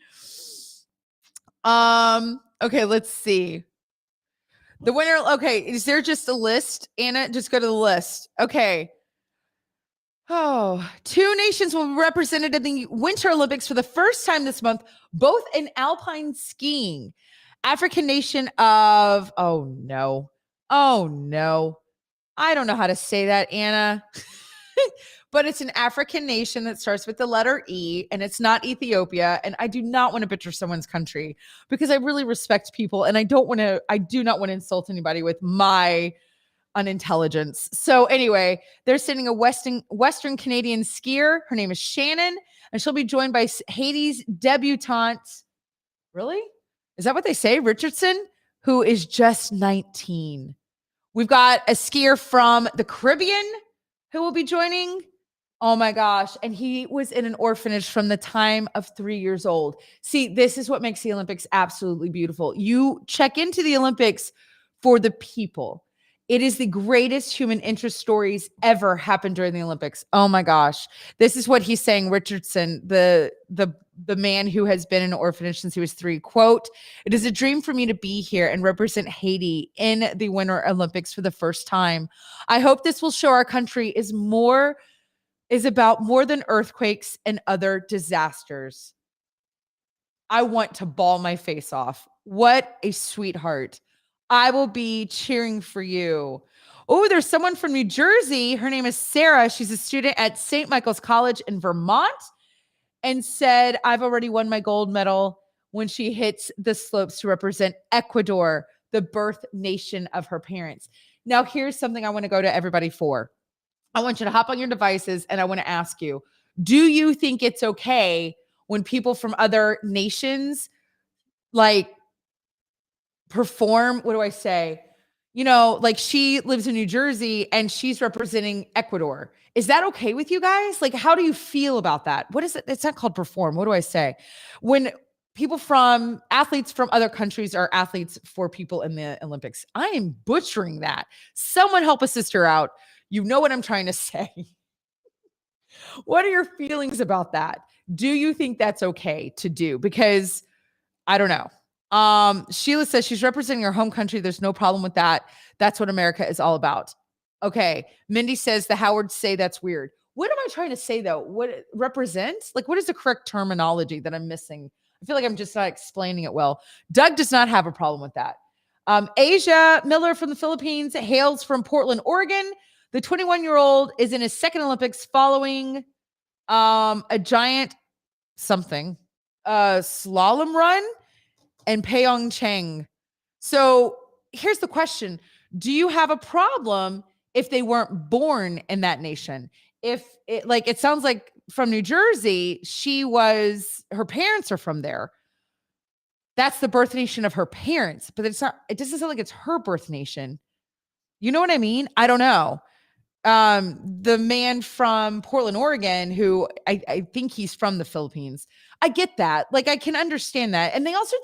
Okay, let's see. The winner, okay, is there just a list? Anna, just go to the list. Okay. Oh, two nations will be represented in the Winter Olympics for the first time this month, both in alpine skiing. African nation of, oh no. I don't know how to say that, Anna. But it's an African nation that starts with the letter E, and it's not Ethiopia. And I do not want to butcher someone's country because I really respect people, and I do not want to insult anybody with my unintelligence. So anyway, they're sending a Western Canadian skier. Her name is Shannon, and she'll be joined by Haiti's debutante. Really? Is that what they say? Richardson, who is just 19. We've got a skier from the Caribbean who will be joining. Oh my gosh. And he was in an orphanage from the time of 3 years old. See, this is what makes the Olympics absolutely beautiful. You check into the Olympics for the people. It is the greatest human interest stories ever happened during the Olympics. Oh my gosh. This is what he's saying, Richardson, the man who has been in an orphanage since he was 3. Quote, "It is a dream for me to be here and represent Haiti in the Winter Olympics for the first time. I hope this will show our country is about more than earthquakes and other disasters." I want to bawl my face off. What a sweetheart. I will be cheering for you. Oh, there's someone from New Jersey. Her name is Sarah. She's a student at St. Michael's College in Vermont and said, I've already won my gold medal when she hits the slopes to represent Ecuador, the birth nation of her parents. Now, here's something I want to go to everybody for. I want you to hop on your devices and I want to ask you, do you think it's okay when people from other nations perform? What do I say? She lives in New Jersey and she's representing Ecuador. Is that okay with you guys? How do you feel about that? What is it? It's not called perform. What do I say? When athletes from other countries are athletes for people in the Olympics. I am butchering that. Someone help a sister out. You know what I'm trying to say. What are your feelings about that? Do you think that's okay to do? Because I don't know. Sheila says she's representing her home country. There's no problem with that. That's what America is all about. Okay. Mindy says the Howards say that's weird. What am I trying to say though? What it represents? Like, what is the correct terminology that I'm missing? I feel like I'm just not explaining it well. Doug does not have a problem with that. Asia Miller from the Philippines hails from Portland, Oregon. The 21-year-old is in his second Olympics following a giant slalom run and Pyeongchang. So here's the question. Do you have a problem if they weren't born in that nation? If it sounds like from New Jersey, her parents are from there. That's the birth nation of her parents, but it doesn't sound like it's her birth nation. You know what I mean? I don't know. The man from Portland, Oregon, who I think he's from the Philippines. I get that. Like, I can understand that. And they also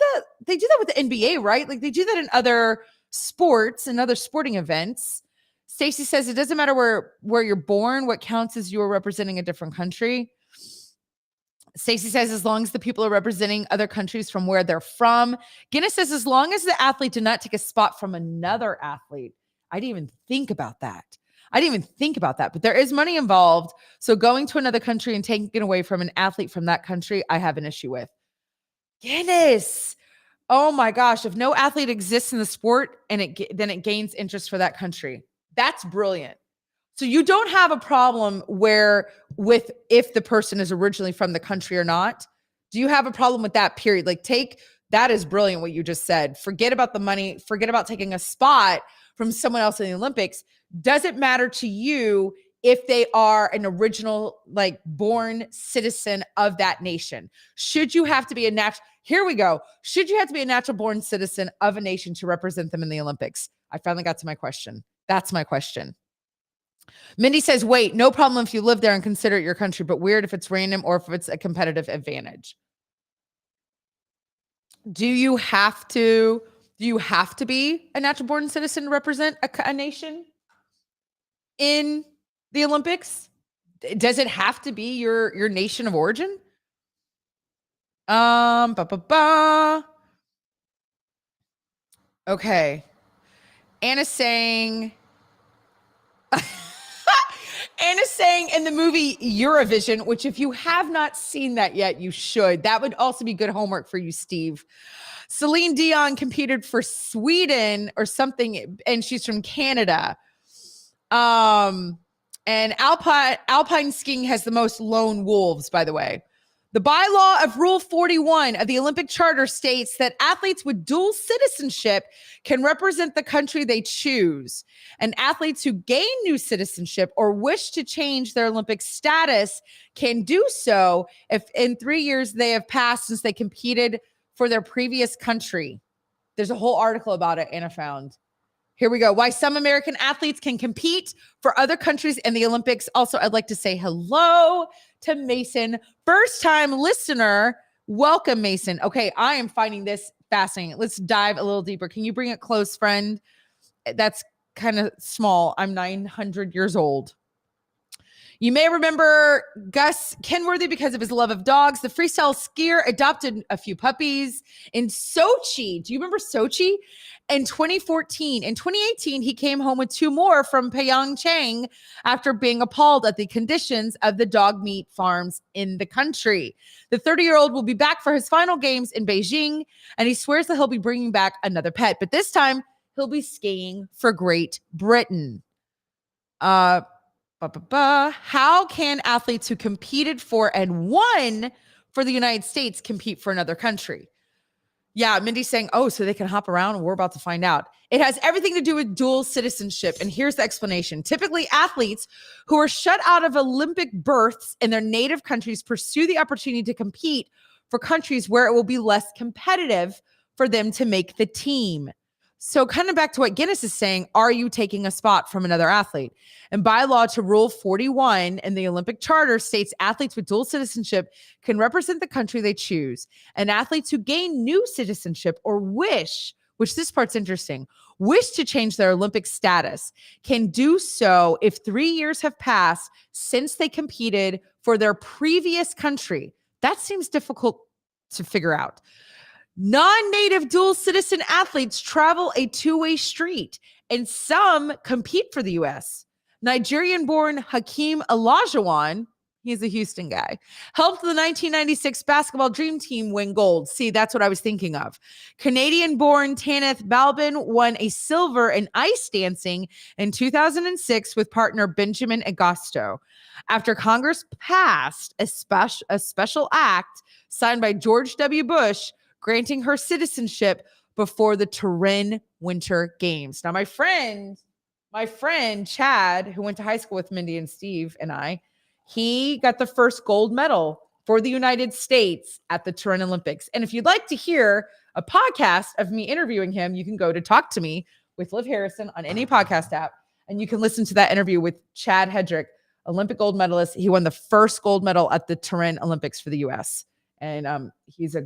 do that with the NBA, right? Like, they do that in other sports and other sporting events. Stacy says it doesn't matter where you're born. What counts is you're representing a different country. Stacy says as long as the people are representing other countries from where they're from. Guinness says as long as the athlete did not take a spot from another athlete. I didn't even think about that. But there is money involved. So going to another country and taking it away from an athlete from that country, I have an issue with. Guinness. Oh my gosh. If no athlete exists in the sport and then it gains interest for that country. That's brilliant. So you don't have a problem with if the person is originally from the country or not. Do you have a problem with that period? That is brilliant what you just said. Forget about the money. Forget about taking a spot from someone else in the Olympics. Does it matter to you if they are an original, born citizen of that nation? Should you have to be here we go. Should you have to be a natural born citizen of a nation to represent them in the Olympics? I finally got to my question. That's my question. Mindy says, wait, no problem if you live there and consider it your country, but weird if it's random or if it's a competitive advantage. Do you have to be a natural born citizen to represent a nation in the Olympics? Does it have to be your nation of origin? Okay. Anna's saying in the movie Eurovision, which if you have not seen that yet, you should. That would also be good homework for you, Steve. Celine Dion competed for Sweden or something, and she's from Canada. And alpine skiing has the most lone wolves, by the way. The bylaw of Rule 41 of the Olympic Charter states that athletes with dual citizenship can represent the country they choose. And athletes who gain new citizenship or wish to change their Olympic status can do so if in 3 years they have passed since they competed for their previous country. There's a whole article about it Anna found. Here we go. Why some American athletes can compete for other countries in the Olympics. Also, I'd like to say hello to Mason. First time listener. Welcome, Mason. Okay, I am finding this fascinating. Let's dive a little deeper. Can you bring it close, friend? That's kind of small. I'm 900 years old. You may remember Gus Kenworthy because of his love of dogs. The freestyle skier adopted a few puppies in Sochi. Do you remember Sochi? In 2014. In 2018, he came home with 2 more from Pyeongchang after being appalled at the conditions of the dog meat farms in the country. The 30-year-old will be back for his final games in Beijing, and he swears that he'll be bringing back another pet, but this time he'll be skiing for Great Britain. How can athletes who competed for and won for the United States compete for another country? Yeah, Mindy's saying, so they can hop around, and we're about to find out. It has everything to do with dual citizenship, and here's the explanation. Typically, athletes who are shut out of Olympic berths in their native countries pursue the opportunity to compete for countries where it will be less competitive for them to make the team. So kind of back to what Guinness is saying, are you taking a spot from another athlete? And by law to Rule 41 in the Olympic Charter states athletes with dual citizenship can represent the country they choose. And athletes who gain new citizenship or wish, which this part's interesting, wish to change their Olympic status can do so if 3 years have passed since they competed for their previous country. That seems difficult to figure out. Non-native dual citizen athletes travel a two-way street, and some compete for the U.S. Nigerian-born Hakeem Olajuwon, he's a Houston guy, helped the 1996 basketball dream team win gold. See, that's what I was thinking of. Canadian-born Tanith Balbin won a silver in ice dancing in 2006 with partner Benjamin Agosto. After Congress passed a special act signed by George W. Bush granting her citizenship before the Turin Winter Games. Now, my friend Chad, who went to high school with Mindy and Steve and I, he got the first gold medal for the United States at the Turin Olympics. And if you'd like to hear a podcast of me interviewing him, you can go to Talk to Me with Liv Harrison on any podcast app, and you can listen to that interview with Chad Hedrick, Olympic gold medalist. He won the first gold medal at the Turin Olympics for the U.S. And he's a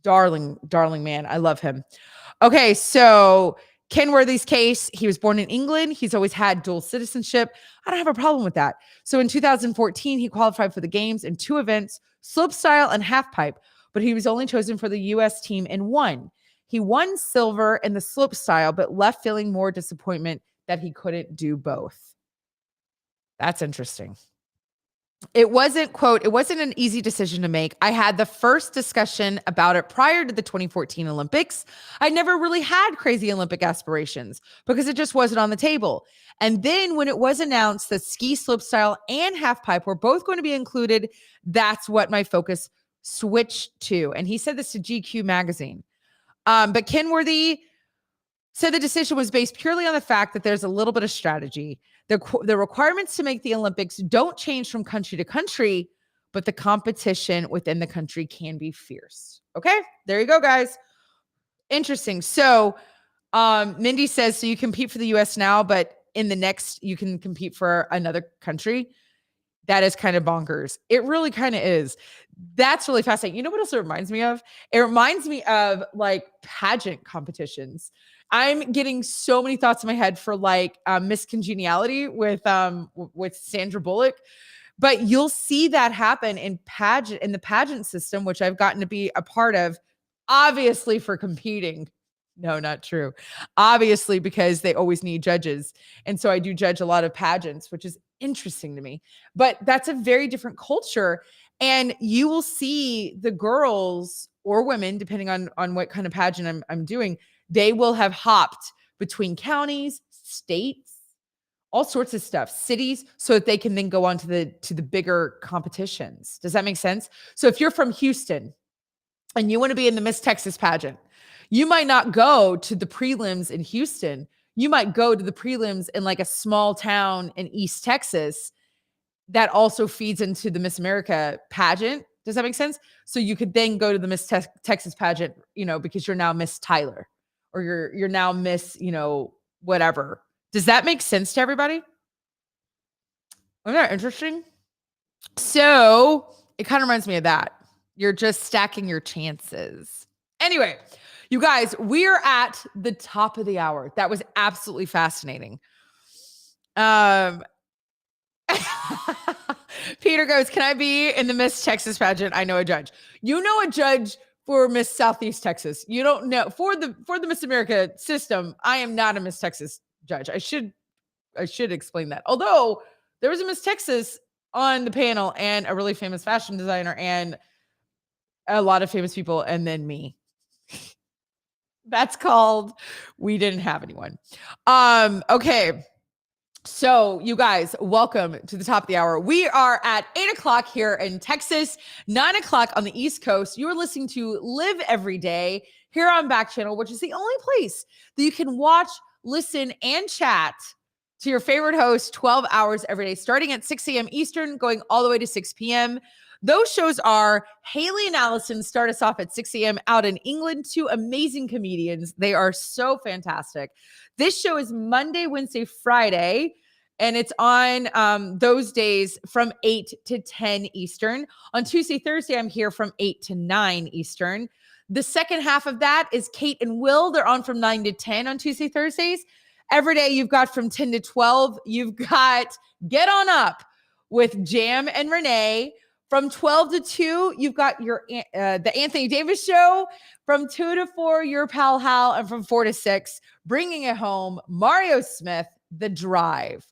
darling man. I love him. Okay, so Ken Worthy's case, he was born in England. He's always had dual citizenship. I don't have a problem with that. So in 2014, he qualified for the games in 2 events, slopestyle and halfpipe, but he was only chosen for the U.S. team in 1. He won silver in the slopestyle, but left feeling more disappointment that he couldn't do both. That's interesting. It wasn't, quote, it wasn't an easy decision to make. I had the first discussion about it prior to the 2014 Olympics. I never really had crazy Olympic aspirations because it just wasn't on the table. And then when it was announced that ski slopestyle and halfpipe were both going to be included, that's what my focus switched to. And he said this to GQ magazine. But Ken Worthy said the decision was based purely on the fact that there's a little bit of strategy. The requirements to make the Olympics don't change from country to country, but the competition within the country can be fierce. Okay, there you go, guys. Interesting. So Mindy says, so you compete for the U.S. now, but in the next, you can compete for another country. That is kind of bonkers. It really kind of is. That's really fascinating. You know what else it reminds me of? It reminds me of like pageant competitions. I'm getting so many thoughts in my head for like Miss Congeniality with Sandra Bullock, but you'll see that happen in the pageant system, which I've gotten to be a part of, obviously for competing. No, not true. Obviously, because they always need judges. And so I do judge a lot of pageants, which is interesting to me. But that's a very different culture. And you will see the girls or women, depending on what kind of pageant I'm doing, they will have hopped between counties, states, all sorts of stuff, cities, so that they can then go on to the bigger competitions. Does that make sense? So if you're from Houston and you want to be in the Miss Texas pageant, you might not go to the prelims in Houston. You might go to the prelims in like a small town in East Texas that also feeds into the Miss America pageant. Does that make sense? So you could then go to the Miss Texas pageant, because you're now Miss Tyler, or you're now Miss, whatever. Does that make sense to everybody? Isn't that interesting? So it kind of reminds me of that. You're just stacking your chances. Anyway, you guys, we're at the top of the hour. That was absolutely fascinating. Peter goes, can I be in the Miss Texas pageant? I know a judge. You know a judge for Miss Southeast Texas. You don't know for the Miss America system. I am not a Miss Texas judge. I should explain that. Although there was a Miss Texas on the panel and a really famous fashion designer and a lot of famous people, and then me. That's called we didn't have anyone. Okay. So you guys, welcome to the top of the hour. We are at 8:00 here in Texas, 9:00 on the East Coast. You're listening to Liv Every Day here on Backchannel, which is the only place that you can watch, listen, and chat to your favorite host 12 hours every day, starting at 6 a.m. Eastern, going all the way to 6 p.m. Those shows are Haley and Allison start us off at 6 a.m. out in England, two amazing comedians. They are so fantastic. This show is Monday, Wednesday, Friday, and it's on those days from 8 to 10 Eastern. On Tuesday, Thursday, I'm here from 8 to 9 Eastern. The second half of that is Kate and Will. They're on from 9 to 10 on Tuesday, Thursdays. Every day you've got from 10 to 12. You've got Get On Up with Jam and Renee. From 12 to 2, you've got your the Anthony Davis Show. From 2 to 4, your pal Hal. And from 4 to 6, bringing it home, Mario Smith, The Drive.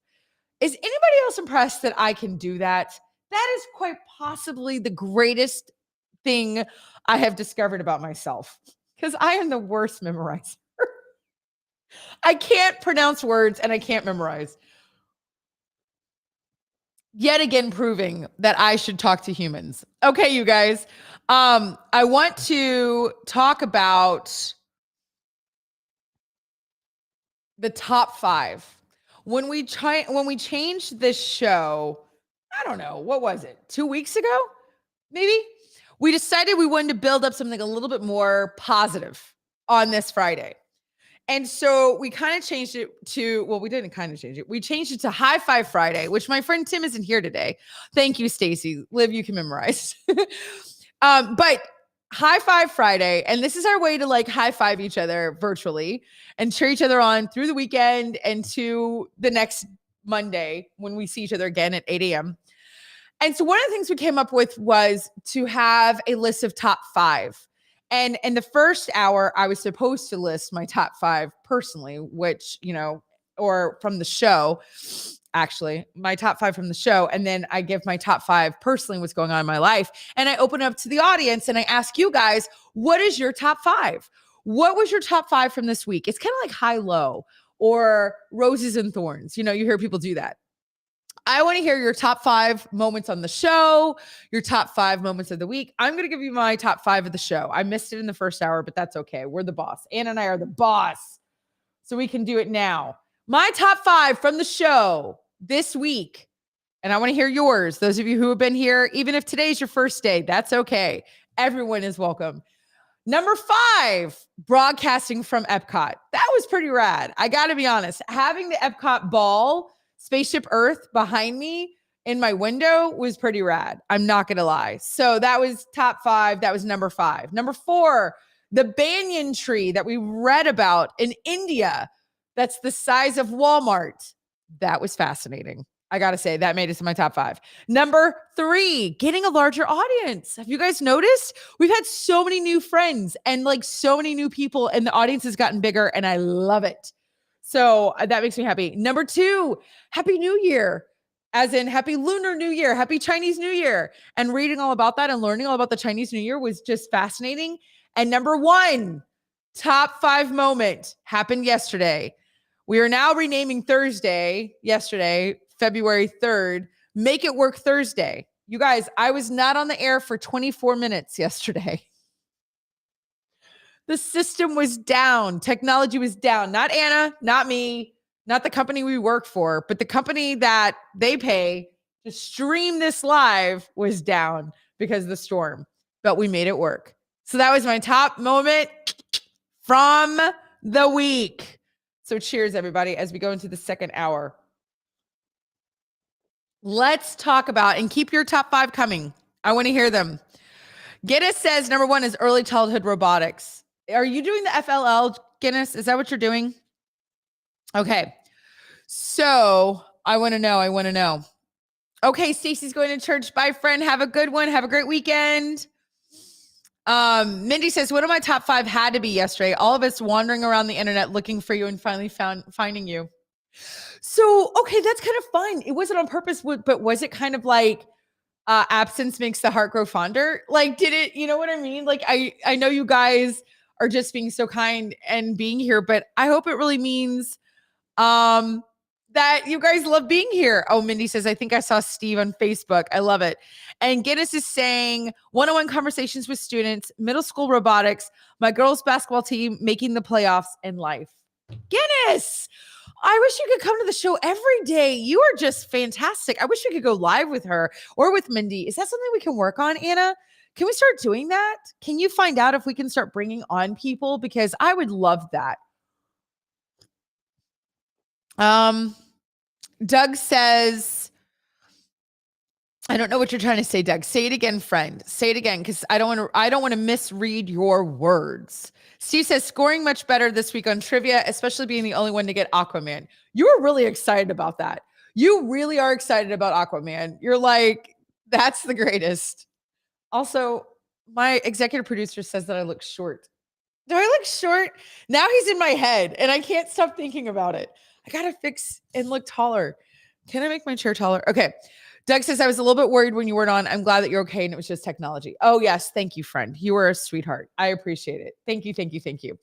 Is anybody else impressed that I can do that? That is quite possibly the greatest thing I have discovered about myself, because I am the worst memorizer. I can't pronounce words and I can't memorize. Yet again, proving that I should talk to humans. Okay, you guys. I want to talk about the top 5. When we changed this show, I don't know, what was it? 2 weeks ago? Maybe? We decided we wanted to build up something a little bit more positive on this Friday. And so we kind of changed it to, well, we didn't kind of change it. We changed it to High Five Friday, which my friend Tim isn't here today. Thank you, Stacy. Liv, you can memorize. But High Five Friday, and this is our way to like high five each other virtually and cheer each other on through the weekend and to the next Monday when we see each other again at 8 a.m. And so one of the things we came up with was to have a list of top 5. And in the first hour, I was supposed to list my top 5 personally, which, or from the show, actually, my top 5 from the show. And then I give my top 5 personally, what's going on in my life. And I open up to the audience and I ask you guys, what is your top 5? What was your top 5 from this week? It's kind of like high-low or roses and thorns. You hear people do that. I want to hear your top 5 moments on the show, your top 5 moments of the week. I'm going to give you my top 5 of the show. I missed it in the first hour, but that's okay. We're the boss. Anna and I are the boss, so we can do it now. My top 5 from the show this week, and I want to hear yours. Those of you who have been here, even if today's your first day, that's okay. Everyone is welcome. Number 5, broadcasting from Epcot. That was pretty rad. I got to be honest. Having the Epcot ball, Spaceship Earth behind me in my window was pretty rad. I'm not going to lie. So that was top 5. That was number 5. Number 4, the banyan tree that we read about in India. That's the size of Walmart. That was fascinating. I got to say, that made it to my top 5. Number 3, getting a larger audience. Have you guys noticed? We've had so many new friends and like so many new people, and the audience has gotten bigger, and I love it. So that makes me happy. Number 2, Happy New Year, as in Happy Lunar New Year, Happy Chinese New Year. And reading all about that and learning all about the Chinese New Year was just fascinating. And number 1, top 5 moment happened yesterday. We are now renaming yesterday, February 3rd, Make It Work Thursday. You guys, I was not on the air for 24 minutes yesterday. The system was down. Technology was down. Not Anna, not me, not the company we work for, but the company that they pay to stream this live was down because of the storm. But we made it work. So that was my top moment from the week. So cheers, everybody, as we go into the second hour. Let's talk about, and keep your top 5 coming. I want to hear them. Guinness says number 1 is early childhood robotics. Are you doing the FLL, Guinness? Is that what you're doing? Okay. So I want to know. Okay, Stacy's going to church. Bye, friend. Have a good one. Have a great weekend. Mindy says, one of my top 5 had to be yesterday. All of us wandering around the internet looking for you and finally finding you. So, okay, that's kind of fun. It wasn't on purpose, but was it kind of like absence makes the heart grow fonder? Like, did it, you know what I mean? Like, I know you guys are just being so kind and being here, but I hope it really means that you guys love being here. Oh, Mindy says, I think I saw Steve on Facebook. I love it. And Guinness is saying one-on-one conversations with students, middle school robotics, my girls basketball team making the playoffs in life. Guinness. I wish you could come to the show every day. You are just fantastic. I wish we could go live with her or with Mindy. Is that something we can work on, Anna? Can we start doing that? Can you find out if we can start bringing on people? Because I would love that. Doug says, I don't know what you're trying to say, Doug. Say it again, friend. Say it again, because I don't want to misread your words. Steve says, scoring much better this week on trivia, especially being the only one to get Aquaman. You were really excited about that. You really are excited about Aquaman. You're like, that's the greatest. Also, my executive producer says that I look short. Do I look short? Now he's in my head and I can't stop thinking about it. I got to fix and look taller. Can I make my chair taller? Okay. Doug says, I was a little bit worried when you weren't on. I'm glad that you're okay. And it was just technology. Oh, yes. Thank you, friend. You were a sweetheart. I appreciate it. Thank you. Thank you. Thank you.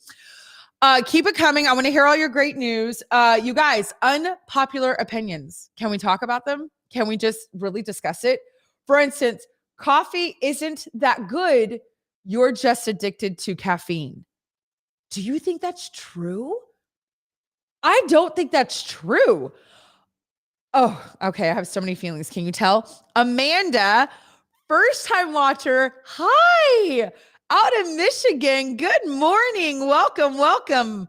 Keep it coming. I want to hear all your great news. You guys, unpopular opinions. Can we talk about them? Can we just really discuss it? For instance, coffee isn't that good. You're just addicted to caffeine. Do you think that's true? I don't think that's true. Oh, okay. I have so many feelings. Can you tell? Amanda, first time watcher. Hi, out of Michigan. Good morning. Welcome, welcome.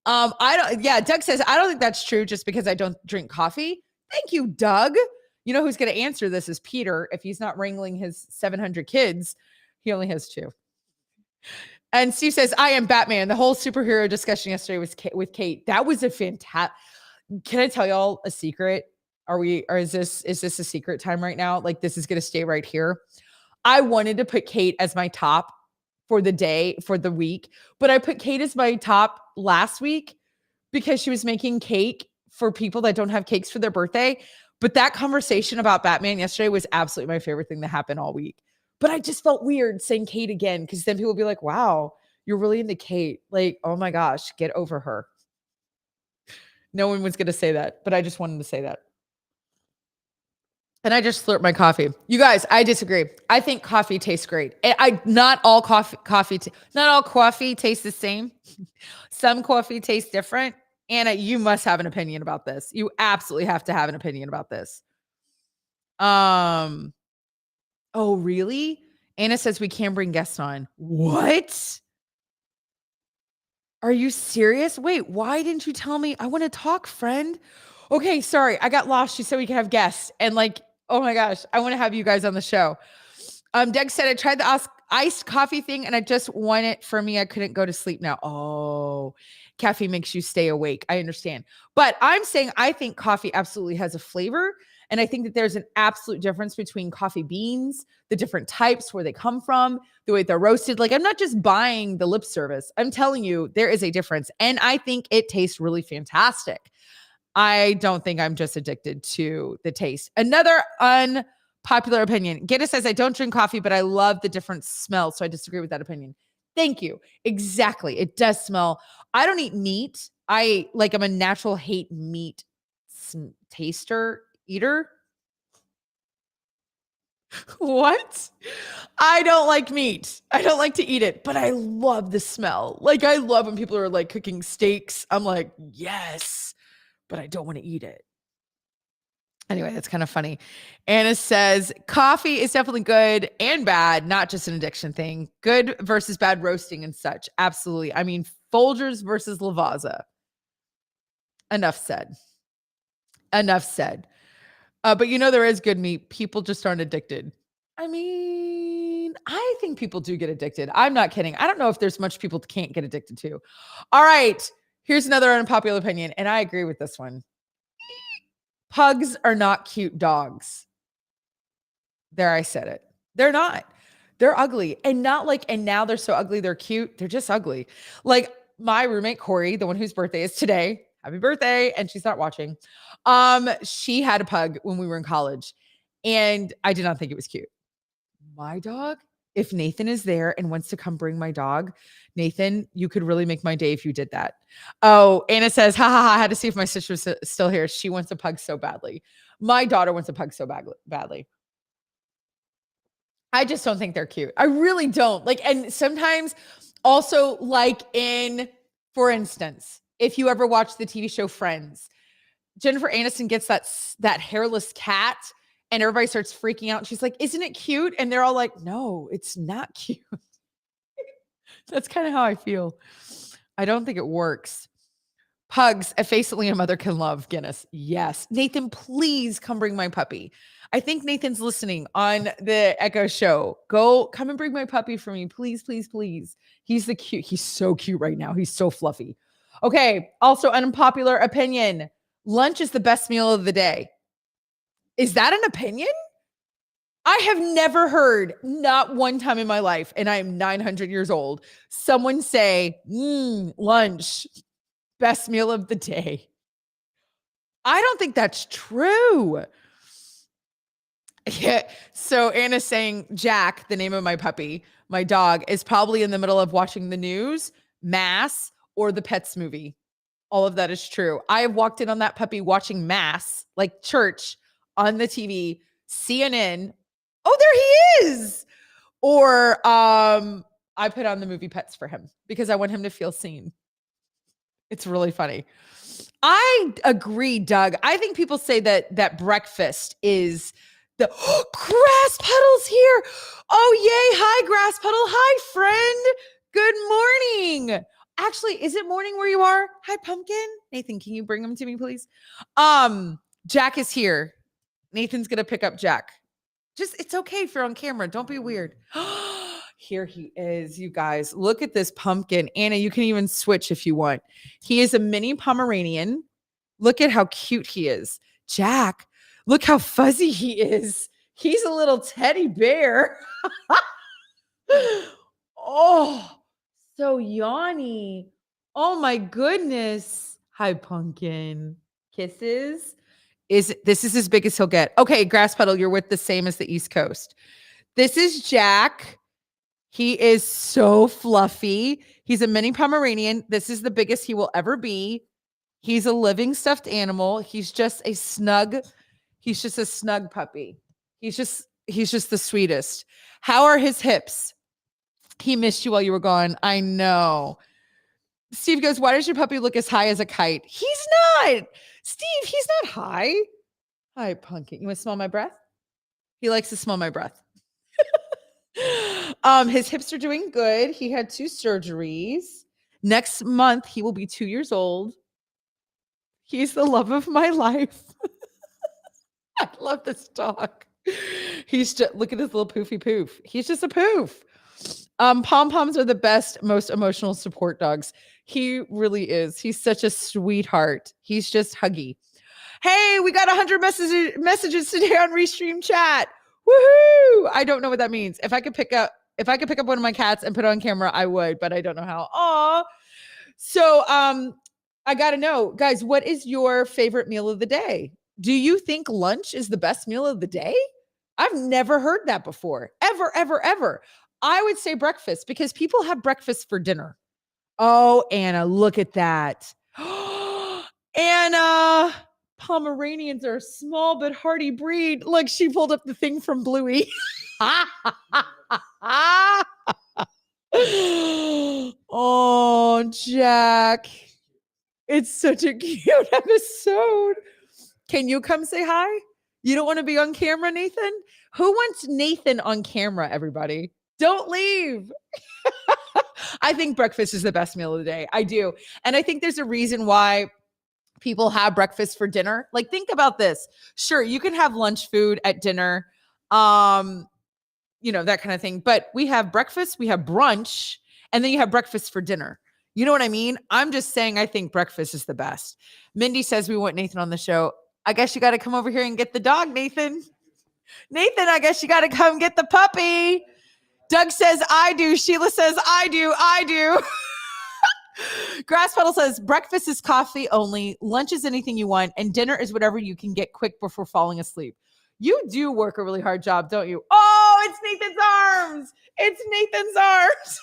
Doug says, I don't think that's true just because I don't drink coffee. Thank you, Doug. You know who's going to answer this is Peter. If he's not wrangling his 700 kids, he only has 2. And Steve says, I am Batman. The whole superhero discussion yesterday was with Kate. That was a fantastic. Can I tell y'all a secret? Is this a secret time right now? Like, this is going to stay right here. I wanted to put Kate as my top for the day, for the week, but I put Kate as my top last week because she was making cake for people that don't have cakes for their birthday. But that conversation about Batman yesterday was absolutely my favorite thing that happened all week. But I just felt weird saying Kate again, because then people will be like, wow, you're really into Kate. Like, oh my gosh, get over her. No one was going to say that, but I just wanted to say that. And I just slurped my coffee. You guys, I disagree. I think coffee tastes great. Not all coffee tastes the same. Some coffee tastes different. Anna, you must have an opinion about this. You absolutely have to have an opinion about this. Oh, really? Anna says we can bring guests on. What? Are you serious? Wait, why didn't you tell me? I want to talk, friend. Okay, sorry. I got lost. She said we could have guests. And like, oh my gosh, I want to have you guys on the show. Doug said, I tried the iced coffee thing and I just want it for me. I couldn't go to sleep now. Oh, caffeine makes you stay awake. I understand. But I'm saying I think coffee absolutely has a flavor. And I think that there's an absolute difference between coffee beans, the different types, where they come from, the way they're roasted. Like, I'm not just buying the lip service. I'm telling you, there is a difference. And I think it tastes really fantastic. I don't think I'm just addicted to the taste. Another unpopular opinion. Gitta says, I don't drink coffee, but I love the different smells. So I disagree with that opinion. Thank you. Exactly. It does smell. I don't eat meat. I'm a natural hate meat eater. What? I don't like meat. I don't like to eat it, but I love the smell. Like, I love when people are like cooking steaks. I'm like, yes, but I don't want to eat it. Anyway, that's kind of funny. Anna says, coffee is definitely good and bad, not just an addiction thing. Good versus bad roasting and such. Absolutely. I mean, Folgers versus Lavazza. Enough said. But there is good meat. People just aren't addicted. I mean, I think people do get addicted. I'm not kidding. I don't know if there's much people can't get addicted to. All right. Here's another unpopular opinion, and I agree with this one. Pugs are not cute dogs. There, I said it. They're not. They're ugly. And now they're so ugly, they're cute. They're just ugly. Like my roommate, Corey, the one whose birthday is today. Happy birthday. And she's not watching. She had a pug when we were in college. And I did not think it was cute. My dog, if Nathan is there and wants to come bring my dog, Nathan, you could really make my day if you did that. Oh, Anna says, ha ha ha, I had to see if my sister was still here. She wants a pug so badly. My daughter wants a pug so badly. I just don't think they're cute. I really don't. And sometimes also for instance, if you ever watch the TV show Friends, Jennifer Aniston gets that hairless cat and everybody starts freaking out. And she's like, isn't it cute? And they're all like, no, it's not cute. That's kind of how I feel. I don't think it works. Pugs, a face only a mother can love. Guinness. Yes. Nathan, please come bring my puppy. I think Nathan's listening on the Echo show. Come and bring my puppy for me. Please, please, please. He's so cute right now. He's so fluffy. Okay. Also, unpopular opinion. Lunch is the best meal of the day. Is that an opinion? I have never heard, not one time in my life, and I am 900 years old, someone say, lunch, best meal of the day. I don't think that's true. Yeah. So Anna's saying Jack, the name of my puppy, my dog, is probably in the middle of watching the news, Mass, or the Pets movie. All of that is true. I have walked in on that puppy watching Mass, like church, on the TV, CNN. Oh, there he is. Or I put on the movie Pets for him because I want him to feel seen. It's really funny. I agree, Doug. I think people say that breakfast is the Grass Puddle's here. Oh, yay. Hi, Grass Puddle. Hi, friend. Good morning. Actually, is it morning where you are? Hi, Pumpkin. Nathan, can you bring him to me, please? Jack is here. Nathan's going to pick up Jack. It's okay if you're on camera. Don't be weird. Here he is, you guys. Look at this pumpkin. Anna, you can even switch if you want. He is a mini Pomeranian. Look at how cute he is. Jack, look how fuzzy he is. He's a little teddy bear. Oh, so yawny. Oh my goodness. Hi, pumpkin. Kisses. This is as big as he'll get. Okay, Grass Puddle, you're with the same as the East Coast. This is Jack. He is so fluffy. He's a mini Pomeranian. This is the biggest he will ever be. He's a living stuffed animal. He's just a snug puppy. He's just the sweetest. How are his hips? He missed you while you were gone. I know. Steve goes, why does your puppy look as high as a kite? He's not. Steve, he's not high. Hi, pumpkin. You want to smell my breath? He likes to smell my breath. His hips are doing good. He had 2 surgeries. Next month, he will be 2 years old. He's the love of my life. I love this dog. He's just, look at his little poofy poof. He's just a poof. Pom-poms are the best, most emotional support dogs. He really is. He's such a sweetheart. He's just huggy. Hey, we got 100 messages today on Restream chat. Woohoo! I don't know what that means. If I could pick up one of my cats and put it on camera, I would, but I don't know how. Aw. So I gotta know, guys, what is your favorite meal of the day? Do you think lunch is the best meal of the day? I've never heard that before. Ever, ever, ever. I would say breakfast because people have breakfast for dinner. Oh, Anna, look at that. Anna, Pomeranians are a small but hardy breed. Look, she pulled up the thing from Bluey. Oh, Jack. It's such a cute episode. Can you come say hi? You don't want to be on camera, Nathan? Who wants Nathan on camera, everybody? Don't leave. I think breakfast is the best meal of the day. I do. And I think there's a reason why people have breakfast for dinner. Like, think about this. Sure, you can have lunch food at dinner, that kind of thing. But we have breakfast, we have brunch, and then you have breakfast for dinner. You know what I mean? I'm just saying I think breakfast is the best. Mindy says we want Nathan on the show. I guess you got to come over here and get the dog, Nathan. Nathan, I guess you got to come get the puppy. Doug says, I do. Sheila says, I do. Grass Puddle says, breakfast is coffee only. Lunch is anything you want. And dinner is whatever you can get quick before falling asleep. You do work a really hard job, don't you? Oh, it's Nathan's arms. It's Nathan's arms.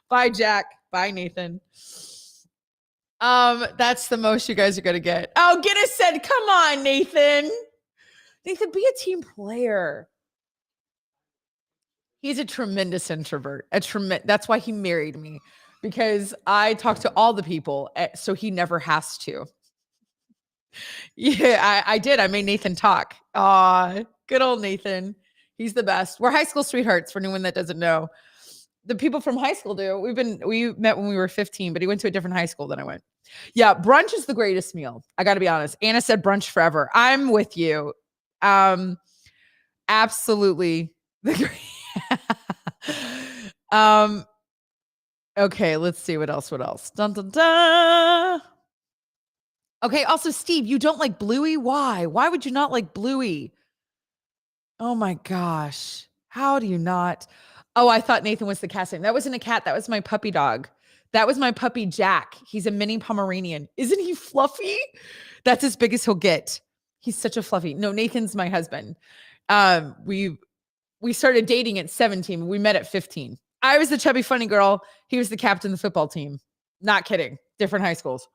Bye, Jack. Bye, Nathan. That's the most you guys are going to get. Oh, Guinness said, come on, Nathan. Nathan, be a team player. He's a tremendous introvert. That's why he married me, because I talk to all the people, so he never has to. Yeah, I did. I made Nathan talk. Aw, good old Nathan. He's the best. We're high school sweethearts for anyone that doesn't know. The people from high school do. We met when we were 15, but he went to a different high school than I went. Yeah, brunch is the greatest meal. I got to be honest. Anna said brunch forever. I'm with you. Absolutely. Okay, let's see what else. Dun, dun, dun. Okay, also Steve, you don't like Bluey? Why? Why would you not like Bluey? Oh my gosh. How do you not? Oh, I thought Nathan was the cat's name. That wasn't a cat. That was my puppy dog. That was my puppy Jack. He's a mini Pomeranian. Isn't he fluffy? That's as big as he'll get. He's such a fluffy. No, Nathan's my husband. We started dating at 17. We met at 15. I was the chubby funny girl. He was the captain of the football team. Not kidding. Different high schools.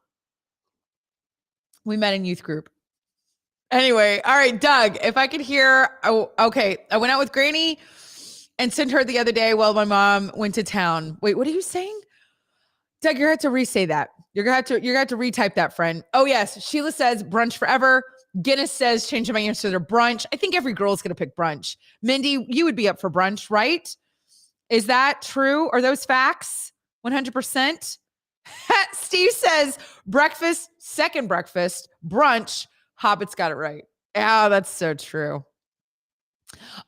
We met in youth group. Anyway, all right, Doug, if I could hear, oh, okay. I went out with Granny and sent her the other day while my mom went to town. Wait, what are you saying? Doug, you're going to have to re-say that. You're going to have to retype that, friend. Oh, yes. Sheila says brunch forever. Guinness says changing my answer to brunch. I think every girl's going to pick brunch. Mindy, you would be up for brunch, right? Is that true? Are those facts? 100%? Steve says breakfast, second breakfast, brunch. Hobbit's got it right. Yeah, that's so true.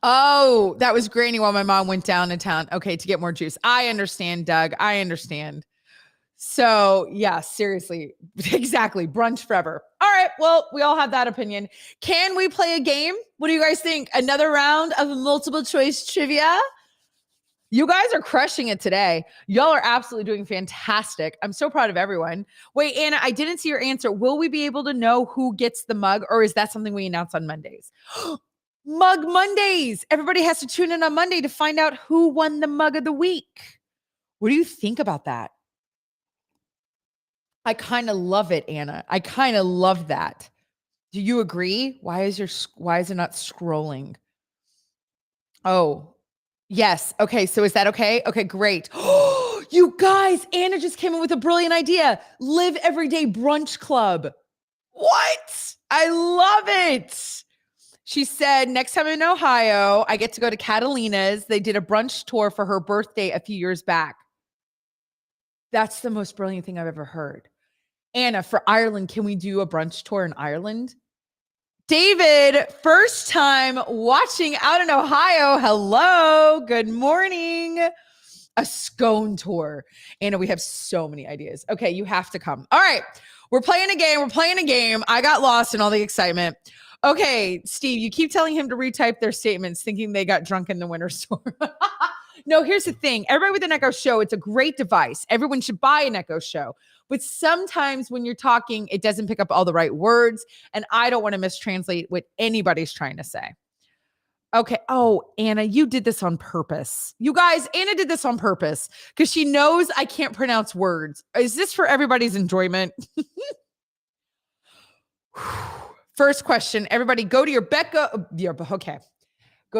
Oh, that was Granny while my mom went down to town. Okay, to get more juice. I understand, Doug. I understand. So, yeah, seriously. Exactly. Brunch forever. All right. Well, we all have that opinion. Can we play a game? What do you guys think? Another round of multiple choice trivia? You guys are crushing it today. Y'all are absolutely doing fantastic. I'm so proud of everyone. Wait, Anna, I didn't see your answer. Will we be able to know who gets the mug, or is that something we announce on Mondays? Mug Mondays. Everybody has to tune in on Monday to find out who won the mug of the week. What do you think about that? I kind of love it, Anna. I kind of love that. Do you agree? Why is it not scrolling? Oh, yes. Okay. So is that okay? Okay, great. You guys, Anna just came in with a brilliant idea. Live Everyday Brunch Club. What? I love it. She said, next time in Ohio, I get to go to Catalina's. They did a brunch tour for her birthday a few years back. That's the most brilliant thing I've ever heard. Anna, for Ireland, can we do a brunch tour in Ireland? David, first time watching out in Ohio. Hello. Good morning. A scone tour. Anna, we have so many ideas. Okay, you have to come. All right. We're playing a game. I got lost in all the excitement. Okay, Steve, you keep telling him to retype their statements thinking they got drunk in the winter storm. No, here's the thing. Everybody with an Echo Show, it's a great device. Everyone should buy an Echo Show. But sometimes when you're talking, it doesn't pick up all the right words. And I don't want to mistranslate what anybody's trying to say. Okay. Oh, Anna, you did this on purpose. You guys, Anna did this on purpose because she knows I can't pronounce words. Is this for everybody's enjoyment? First question. Everybody go to go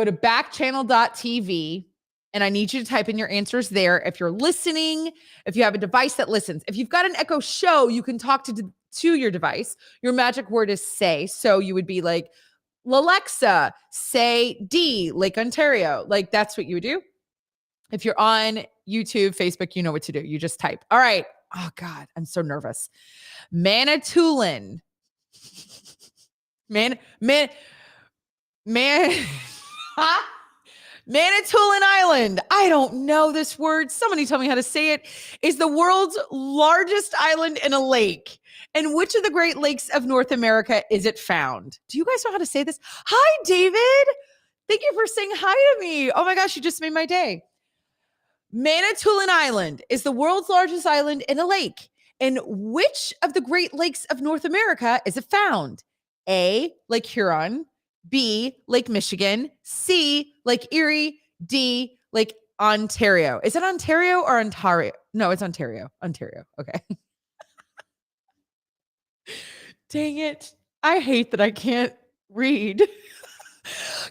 to backchannel.tv. And I need you to type in your answers there. If you're listening, if you have a device that listens, if you've got an Echo Show, you can talk to your device. Your magic word is say. So you would be like, Alexa, say D, Lake Ontario. Like that's what you would do. If you're on YouTube, Facebook, you know what to do. You just type. All right. Oh God, I'm so nervous. Manitoulin. Manitoulin Island. I don't know this word. Somebody tell me how to say it. Is the world's largest island in a lake. And which of the Great Lakes of North America is it found? Do you guys know how to say this? Hi, David. Thank you for saying hi to me. Oh my gosh, you just made my day. Manitoulin Island is the world's largest island in a lake. In which of the Great Lakes of North America is it found? A, Lake Huron. B, Lake Michigan. C, Lake Erie. D, Lake Ontario. Is it Ontario or Ontario? No, it's Ontario. Ontario. Okay. Dang it. I hate that I can't read.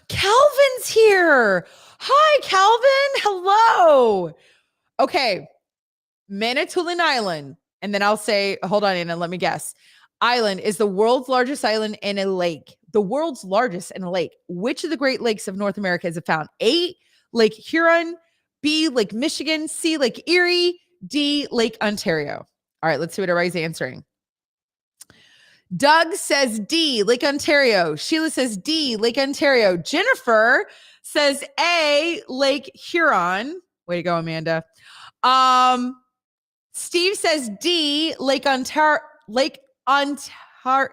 Calvin's here. Hi, Calvin. Hello. Okay. Manitoulin Island. And then I'll say, hold on, Anna, let me guess. Island is the world's largest island in a lake. The world's largest in a lake. Which of the Great Lakes of North America is it found? A, Lake Huron, B, Lake Michigan, C, Lake Erie, D, Lake Ontario. All right, let's see what everybody's answering. Doug says D, Lake Ontario. Sheila says D, Lake Ontario. Jennifer says A, Lake Huron. Way to go, Amanda. Steve says D, Lake Ontario. Lake Ontario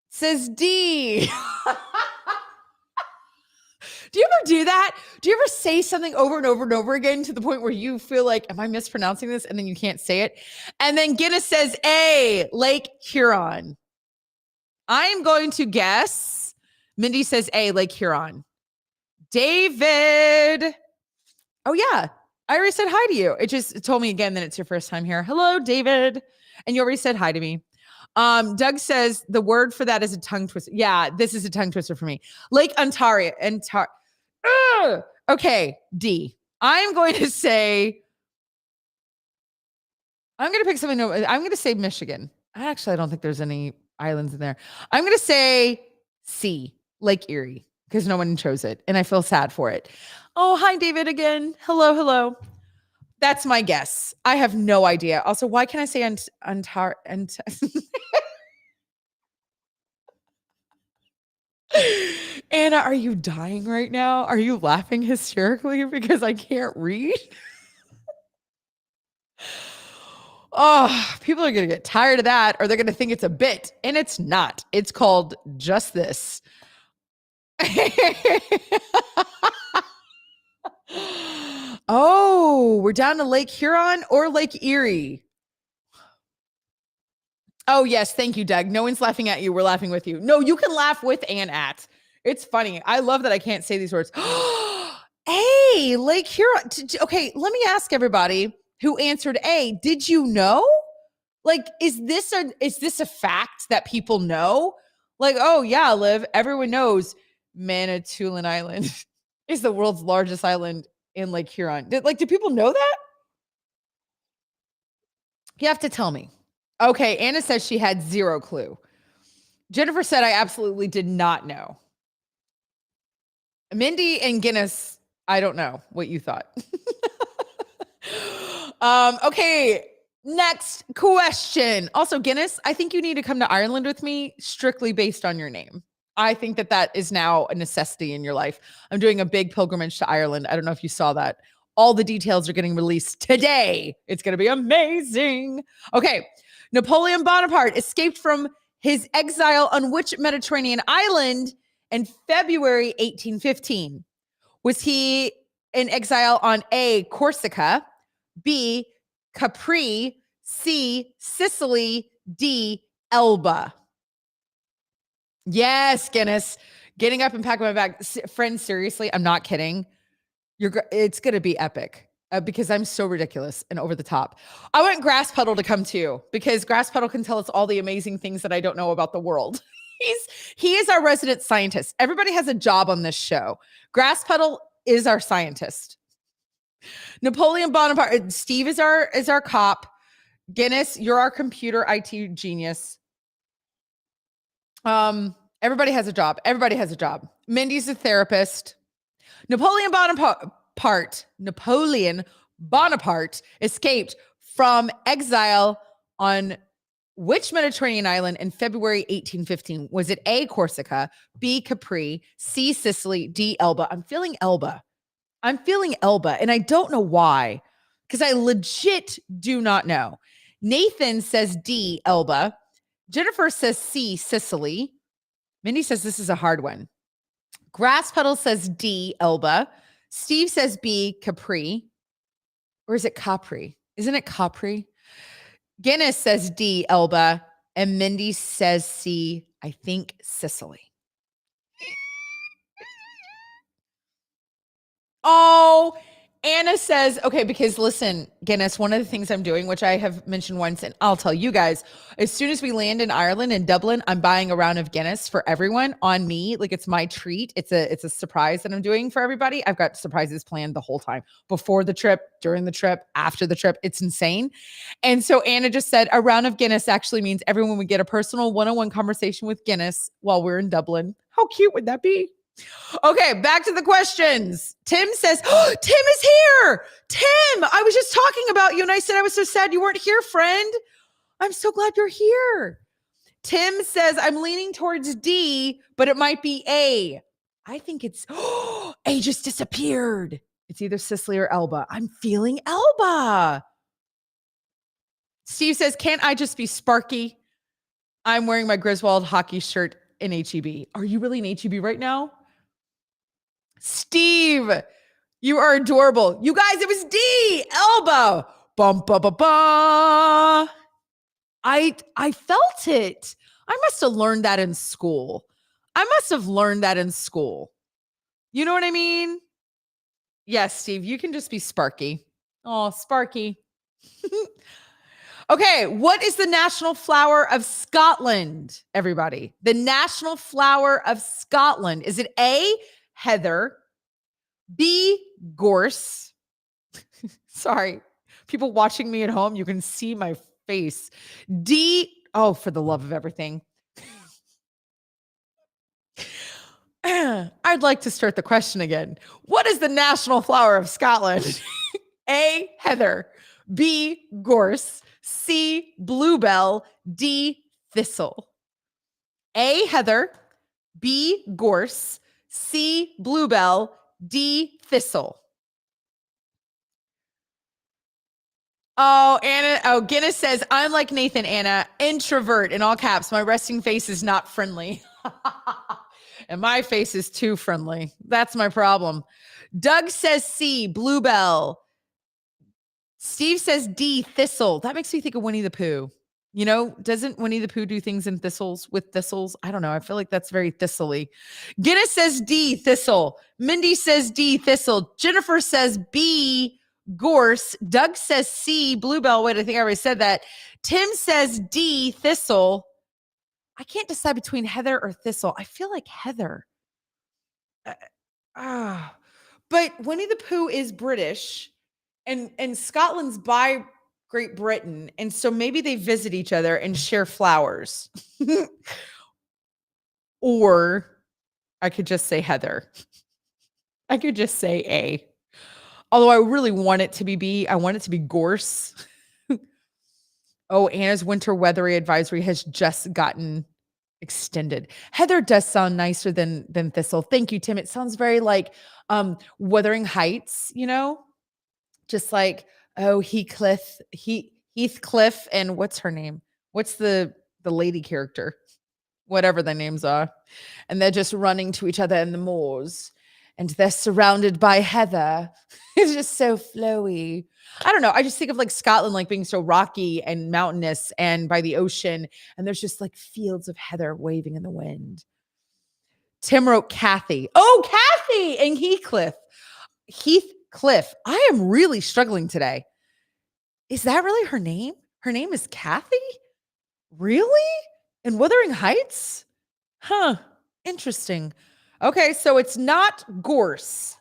says D. Do you ever do that? Do you ever say something over and over and over again to the point where you feel like, am I mispronouncing this? And then you can't say it. And then Guinness says A, Lake Huron. I am going to guess. Mindy says A, Lake Huron. David. Oh, yeah. I already said hi to you. It just told me again that it's your first time here. Hello, David. And you already said hi to me. Doug says the word for that is a tongue twister. Yeah, this is a tongue twister for me. Lake Ontario. Okay, D. I'm going to pick something. I'm going to say Michigan. Actually, I don't think there's any islands in there. I'm going to say C, Lake Erie, because no one chose it. And I feel sad for it. Oh, hi, David again. Hello. That's my guess. I have no idea. Also, why can't I say Ontario? Anna, are you dying right now? Are you laughing hysterically because I can't read? Oh, people are going to get tired of that, or they're going to think it's a bit, and it's not. It's called just this. Oh, we're down to Lake Huron or Lake Erie. Oh, yes. Thank you, Doug. No one's laughing at you. We're laughing with you. No, you can laugh with and at. It's funny. I love that I can't say these words. Hey, Lake Huron. Okay, let me ask everybody who answered A. Did you know? Like, is this a fact that people know? Like, oh yeah, Liv, everyone knows Manitoulin Island is the world's largest island in Lake Huron. Do people know that? You have to tell me. Okay, Anna says she had zero clue. Jennifer said I absolutely did not know. Mindy and Guinness, I don't know what you thought. Okay, next question. Also, Guinness, I think you need to come to Ireland with me strictly based on your name. I think that is now a necessity in your life. I'm doing a big pilgrimage to Ireland. I don't know if you saw that. All the details are getting released today. It's going to be amazing. Okay. Napoleon Bonaparte escaped from his exile on which Mediterranean island in February 1815? Was he in exile on A, Corsica, B, Capri, C, Sicily, D, Elba? Yes, Guinness. Getting up and packing my bag. Friends, seriously, I'm not kidding. It's going to be epic because I'm so ridiculous and over the top. I want Grass Puddle to come too because Grass Puddle can tell us all the amazing things that I don't know about the world. He is our resident scientist. Everybody has a job on this show. Grass Puddle is our scientist. Napoleon Bonaparte. Steve is our cop. Guinness, you're our computer IT genius. Everybody has a job. Everybody has a job. Mindy's a therapist. Napoleon Bonaparte escaped from exile on which Mediterranean island in February 1815? Was it A, Corsica, B, Capri, C, Sicily, D, Elba? I'm feeling Elba, and I don't know why, because I legit do not know. Nathan says D, Elba. Jennifer says C, Sicily. Mindy says this is a hard one. Grass Puddle says D, Elba. Steve says B, Capri. Or is it Capri? Isn't it Capri? Guinness says D, Elba. And Mindy says C, I think Sicily. Oh, Anna says, okay, because listen, Guinness, one of the things I'm doing, which I have mentioned once, and I'll tell you guys, as soon as we land in Ireland and Dublin, I'm buying a round of Guinness for everyone on me. Like it's my treat. It's a surprise that I'm doing for everybody. I've got surprises planned the whole time, before the trip, during the trip, after the trip. It's insane. And so Anna just said a round of Guinness actually means everyone would get a personal one-on-one conversation with Guinness while we're in Dublin. How cute would that be? Okay, back to the questions. Tim says, oh, Tim is here. Tim, I was just talking about you and I said I was so sad you weren't here, friend. I'm so glad you're here. Tim says, I'm leaning towards D, but it might be A. I think it's, oh, A just disappeared. It's either Sicily or Elba. I'm feeling Elba. Steve says, can't I just be Sparky? I'm wearing my Griswold hockey shirt in HEB. Are you really in HEB right now? Steve, you are adorable. You guys, it was D, Elba. Bum, ba, ba, ba. I felt it. I must have learned that in school. You know what I mean? Yes, Steve, you can just be Sparky. Oh, Sparky. Okay, what is the national flower of Scotland, everybody? The national flower of Scotland. Is it A, heather, B, gorse? Sorry, people watching me at home, you can see my face. D, oh, for the love of everything. I'd like to start the question again. What is the national flower of Scotland? A, heather, B, gorse, C, bluebell, D, thistle. A, heather, B, gorse, C, bluebell, D, thistle. Oh, Anna. Oh, Guinness says, I'm like Nathan, Anna, introvert in all caps. My resting face is not friendly. And my face is too friendly. That's my problem. Doug says C, bluebell. Steve says D, thistle. That makes me think of Winnie the Pooh. You know, doesn't Winnie the Pooh do things in thistles with thistles? I don't know. I feel like that's very thistly. Guinness says D, thistle. Mindy says D, thistle. Jennifer says B, gorse. Doug says C, bluebell. Wait, I think I already said that. Tim says D, thistle. I can't decide between heather or thistle. I feel like heather. But Winnie the Pooh is British, and Scotland's by Great Britain, and so maybe they visit each other and share flowers. Or I could just say heather. I could just say A. Although I really want it to be B. I want it to be gorse. Oh, Anna's winter weather advisory has just gotten extended. Heather does sound nicer than thistle. Thank you, Tim. It sounds very like Wuthering Heights, you know? Just like, oh, Heathcliff, and what's her name? What's the lady character? Whatever their names are. And they're just running to each other in the moors. And they're surrounded by heather. It's just so flowy. I don't know. I just think of like Scotland like being so rocky and mountainous and by the ocean. And there's just like fields of heather waving in the wind. Tim wrote Kathy. Oh, Kathy and Heathcliff. Heathcliff. I am really struggling today. Is that really her name? Her name is Kathy? Really? In Wuthering Heights? Huh. Interesting. Okay, so it's not gorse.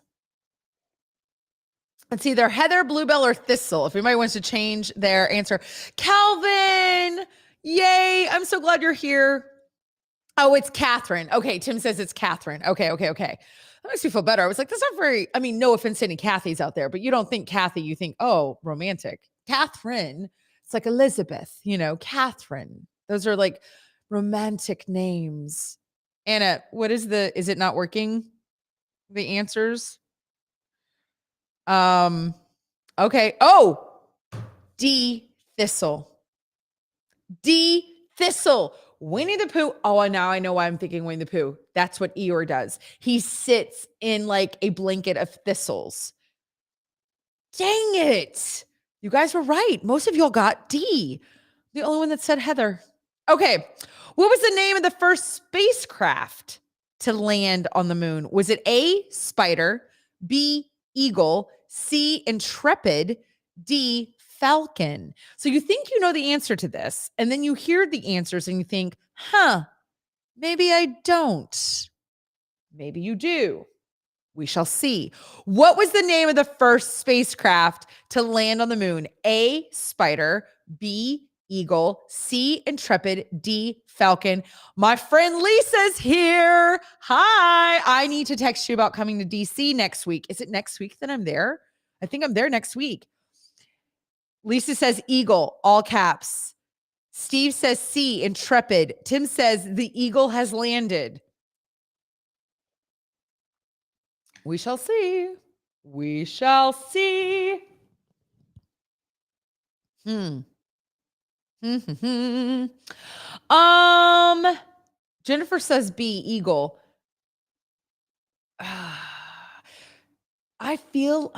It's either heather, bluebell, or thistle. If anybody wants to change their answer. Calvin, yay. I'm so glad you're here. Oh, it's Catherine. Okay, Tim says it's Catherine. Okay. That makes me feel better. I was like, that's not very, I mean, no offense to any Kathys out there, but you don't think Kathy, you think, oh, romantic. Catherine, it's like Elizabeth, you know, Catherine. Those are like romantic names. Anna, is it not working? The answers? Okay. Oh, D, thistle. D, thistle. Winnie the Pooh. Oh, now I know why I'm thinking Winnie the Pooh. That's what Eeyore does. He sits in like a blanket of thistles. Dang it. You guys were right. Most of y'all got D. The only one that said heather. Okay. What was the name of the first spacecraft to land on the moon? Was it A, Spider, B, Eagle, C, intrepid, D, falcon. So you think you know the answer to this, and then you hear the answers and you think, maybe I don't. Maybe you do. We shall see. What was the name of the first spacecraft to land on the moon? A, Spider, B, Eagle, C, Intrepid, D, Falcon. My friend Lisa's here. Hi. I need to text you about coming to DC next week. Is it next week that I'm there? I think I'm there next week. Lisa says Eagle, all caps. Steve says C, Intrepid. Tim says the Eagle has landed. We shall see. We shall see. Jennifer says B, Eagle. I feel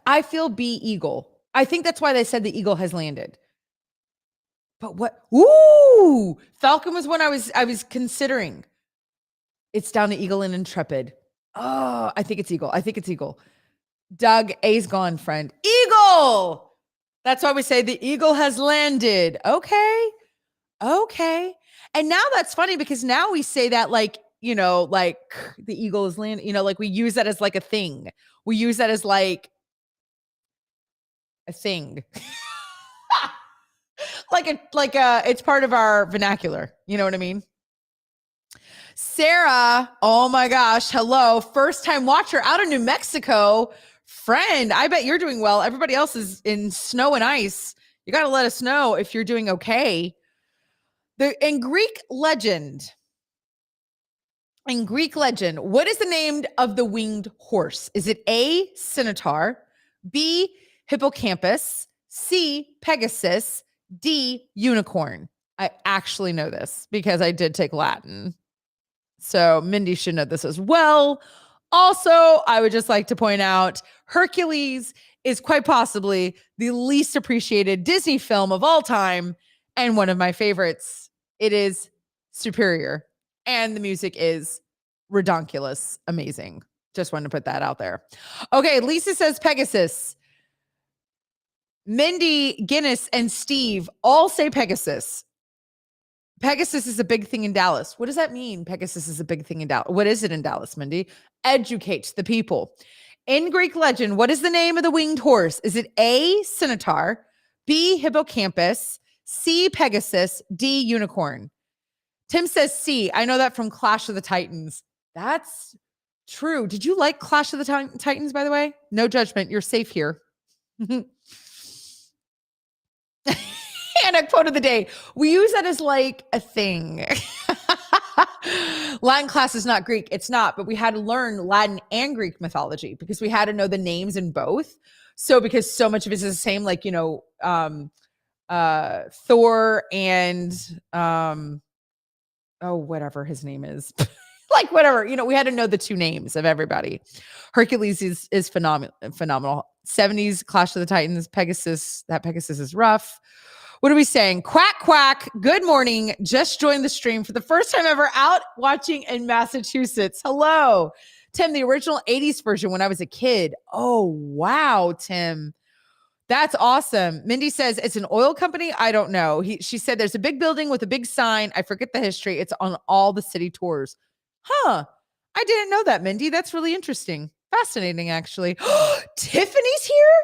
I feel B, Eagle. I think that's why they said the Eagle has landed. But what? Ooh, Falcon was one I was considering. It's down to Eagle and Intrepid. Oh, I think it's Eagle. I think it's Eagle. Doug, A's gone, friend. Eagle! That's why we say the Eagle has landed. Okay. And now that's funny because now we say that like, like the Eagle is landing, like we use that as like a thing. We use that as like a thing. It's part of our vernacular. You know what I mean? Sarah, oh my gosh, hello. First time watcher out of New Mexico. Friend, I bet you're doing well. Everybody else is in snow and ice. You got to let us know if you're doing okay. In Greek legend, what is the name of the winged horse? Is it A, Centaur, B, Hippocampus, C, Pegasus, D, Unicorn? I actually know this because I did take Latin. So Mindy should know this as well. Also, I would just like to point out Hercules is quite possibly the least appreciated Disney film of all time and one of my favorites. It is superior and the music is redonkulous, amazing. Just wanted to put that out there. Okay, Lisa says Pegasus. Mindy, Guinness, and Steve all say Pegasus. Pegasus is a big thing in Dallas. What does that mean? Pegasus is a big thing in Dallas. What is it in Dallas, Mindy? Educate the people. In Greek legend, what is the name of the winged horse? Is it A, Centaur, B, Hippocampus, C, Pegasus, D, Unicorn? Tim says C. I know that from Clash of the Titans. That's true. Did you like Clash of the Titans, by the way? No judgment. You're safe here. And a quote of the day. We use that as like a thing. Latin class is not Greek. It's not, but we had to learn Latin and Greek mythology because we had to know the names in both. So because so much of it is the same, like, Thor and whatever his name is. Like whatever, we had to know the two names of everybody. Hercules is phenomenal. 70s Clash of the Titans, Pegasus is rough. What are we saying? Quack, quack. Good morning. Just joined the stream for the first time ever out watching in Massachusetts. Hello. Tim, the original 80s version when I was a kid. Oh, wow, Tim. That's awesome. Mindy says it's an oil company. I don't know. She said there's a big building with a big sign. I forget the history. It's on all the city tours. Huh. I didn't know that, Mindy. That's really interesting. Fascinating, actually. Tiffany's here?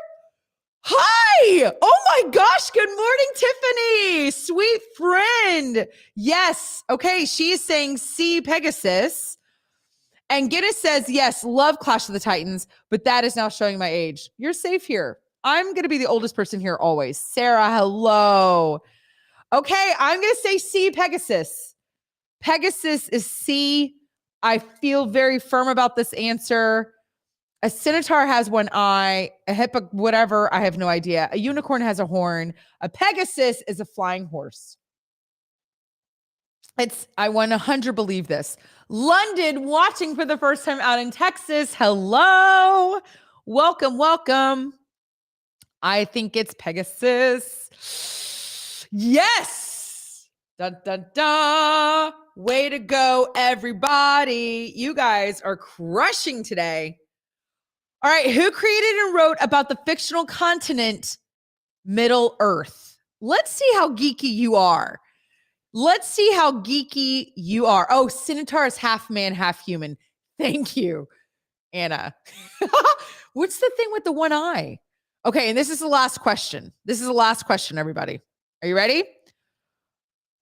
Hi. Oh my gosh. Good morning, Tiffany. Sweet friend. Yes. Okay. She is saying C, Pegasus. And Guinness says, yes, love Clash of the Titans, but that is now showing my age. You're safe here. I'm going to be the oldest person here always. Sarah, hello. Okay. I'm going to say C, Pegasus. Pegasus is C. I feel very firm about this answer. A centaur has one eye, a hippo, whatever, I have no idea. A unicorn has a horn. A Pegasus is a flying horse. I 100 believe this. London watching for the first time out in Texas. Hello. Welcome. I think it's Pegasus. Yes. Dun, dun, dun. Way to go, everybody. You guys are crushing today. All right. Who created and wrote about the fictional continent Middle Earth? Let's see how geeky you are. Let's see how geeky you are. Oh, Cinotaur is half man, half human. Thank you, Anna. What's the thing with the one eye? Okay, and this is the last question. This is the last question, everybody. Are you ready?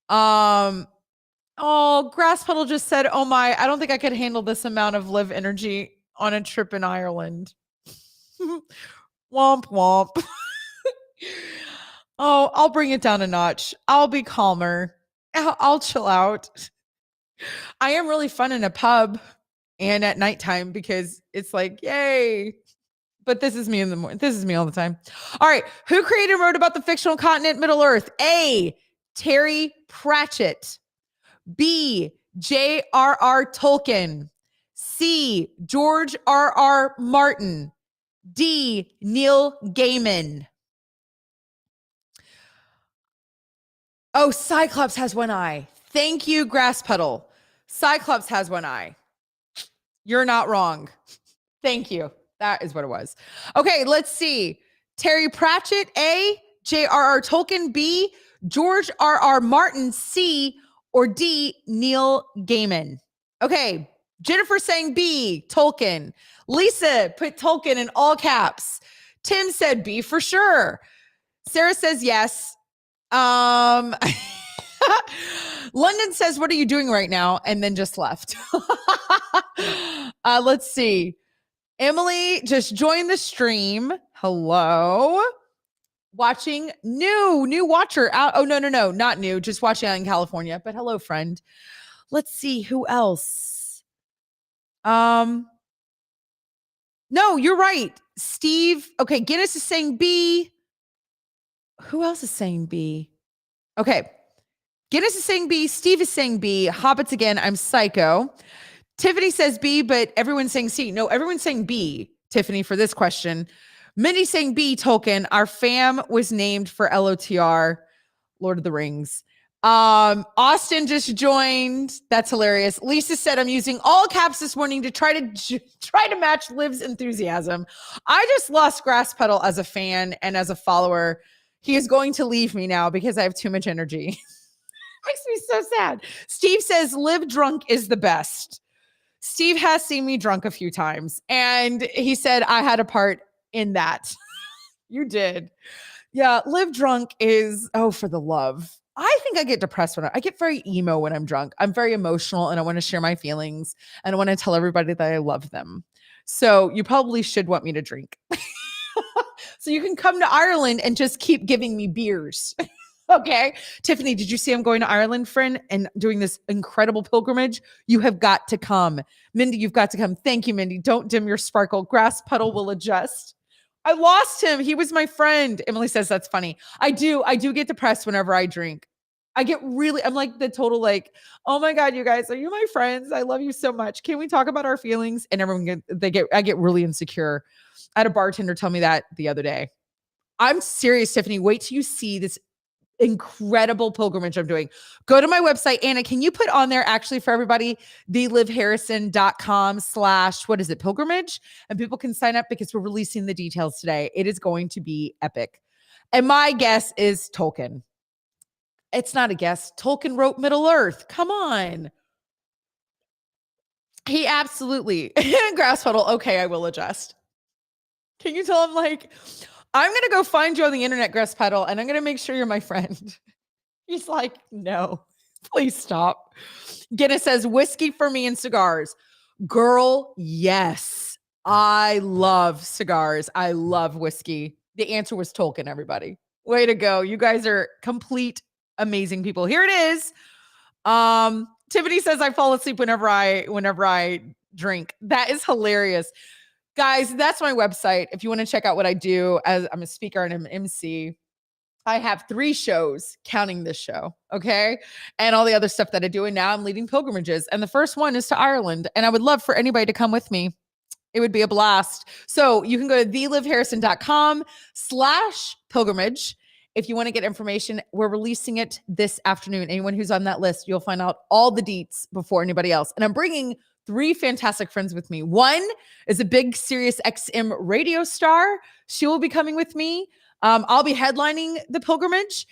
Oh, Grass Puddle just said, oh my, I don't think I could handle this amount of live energy on a trip in Ireland. Womp womp. Oh, I'll bring it down a notch. I'll be calmer. I'll chill out. I am really fun in a pub and at nighttime because it's like, yay. But this is me in the morning. This is me all the time. All right. Who created and wrote about the fictional continent Middle Earth? A. Terry Pratchett. B. J.R.R. Tolkien. C. George R.R. Martin. D. Neil Gaiman. Oh, Cyclops has one eye. Thank you, Grass Puddle. Cyclops has one eye. You're not wrong. Thank you. That is what it was. Okay, let's see. Terry Pratchett, A. J.R.R. Tolkien, B. George R.R. Martin, C. Or D. Neil Gaiman. Okay, Jennifer saying B. Tolkien. Lisa put Tolkien in all caps. Tim said B for sure. Sarah says yes. London says, what are you doing right now? And then just left. Let's see. Emily just joined the stream. Hello. Watching new watcher out. Oh, no, not new. Just watching out in California. But hello, friend. Let's see who else. No, you're right. Steve. Okay, Guinness is saying B. Who else is saying B? Okay. Guinness is saying B. Steve is saying B. Hobbits again. I'm psycho. Tiffany says B, but everyone's saying C. No, everyone's saying B, Tiffany, for this question. Mindy's saying B, Tolkien. Our fam was named for LOTR, Lord of the Rings. Austin just joined. That's hilarious. Lisa said, I'm using all caps this morning to try to match Liv's enthusiasm. I just lost Grass Puddle as a fan and as a follower. He is going to leave me now because I have too much energy. Makes me so sad. Steve says, Liv drunk is the best. Steve has seen me drunk a few times, and he said I had a part in that. You did. Yeah, Live drunk is, oh, for the love. I think I get depressed when I get very emo when I'm drunk. I'm very emotional, and I want to share my feelings, and I want to tell everybody that I love them. So you probably should want me to drink. So you can come to Ireland and just keep giving me beers. Okay. Tiffany, did you see I'm going to Ireland, friend, and doing this incredible pilgrimage? You have got to come. Mindy, you've got to come. Thank you, Mindy. Don't dim your sparkle. Grass Puddle will adjust. I lost him. He was my friend. Emily says that's funny. I do get depressed whenever I drink. I'm like the total like, oh my God, you guys, are you my friends? I love you so much. Can we talk about our feelings? And I get really insecure. I had a bartender tell me that the other day. I'm serious, Tiffany. Wait till you see this incredible pilgrimage I'm doing. Go to my website. Anna, can you put on there actually for everybody, thelivharrison.com/ pilgrimage? And people can sign up because we're releasing the details today. It is going to be epic. And my guess is Tolkien. It's not a guess. Tolkien wrote Middle Earth. Come on. He absolutely. Grass Puddle. Okay, I will adjust. Can you tell him like, I'm going to go find you on the internet, Grass Puddle, and I'm going to make sure you're my friend. He's like, no, please stop. Guinness says, whiskey for me and cigars. Girl, yes. I love cigars. I love whiskey. The answer was Tolkien, everybody. Way to go. You guys are complete amazing people. Here it is. Tiffany says I fall asleep whenever I drink. That is hilarious. Guys, that's my website. If you want to check out what I do, as I'm a speaker and I'm an MC, I have 3 shows counting this show. Okay. And all the other stuff that I do. And now I'm leading pilgrimages. And the first one is to Ireland. And I would love for anybody to come with me. It would be a blast. So you can go to thelivharrison.com/pilgrimage. If you want to get information, we're releasing it this afternoon. Anyone who's on that list, you'll find out all the deets before anybody else. And I'm bringing three fantastic friends with me. One is a big Sirius XM radio star. She will be coming with me. I'll be headlining the pilgrimage.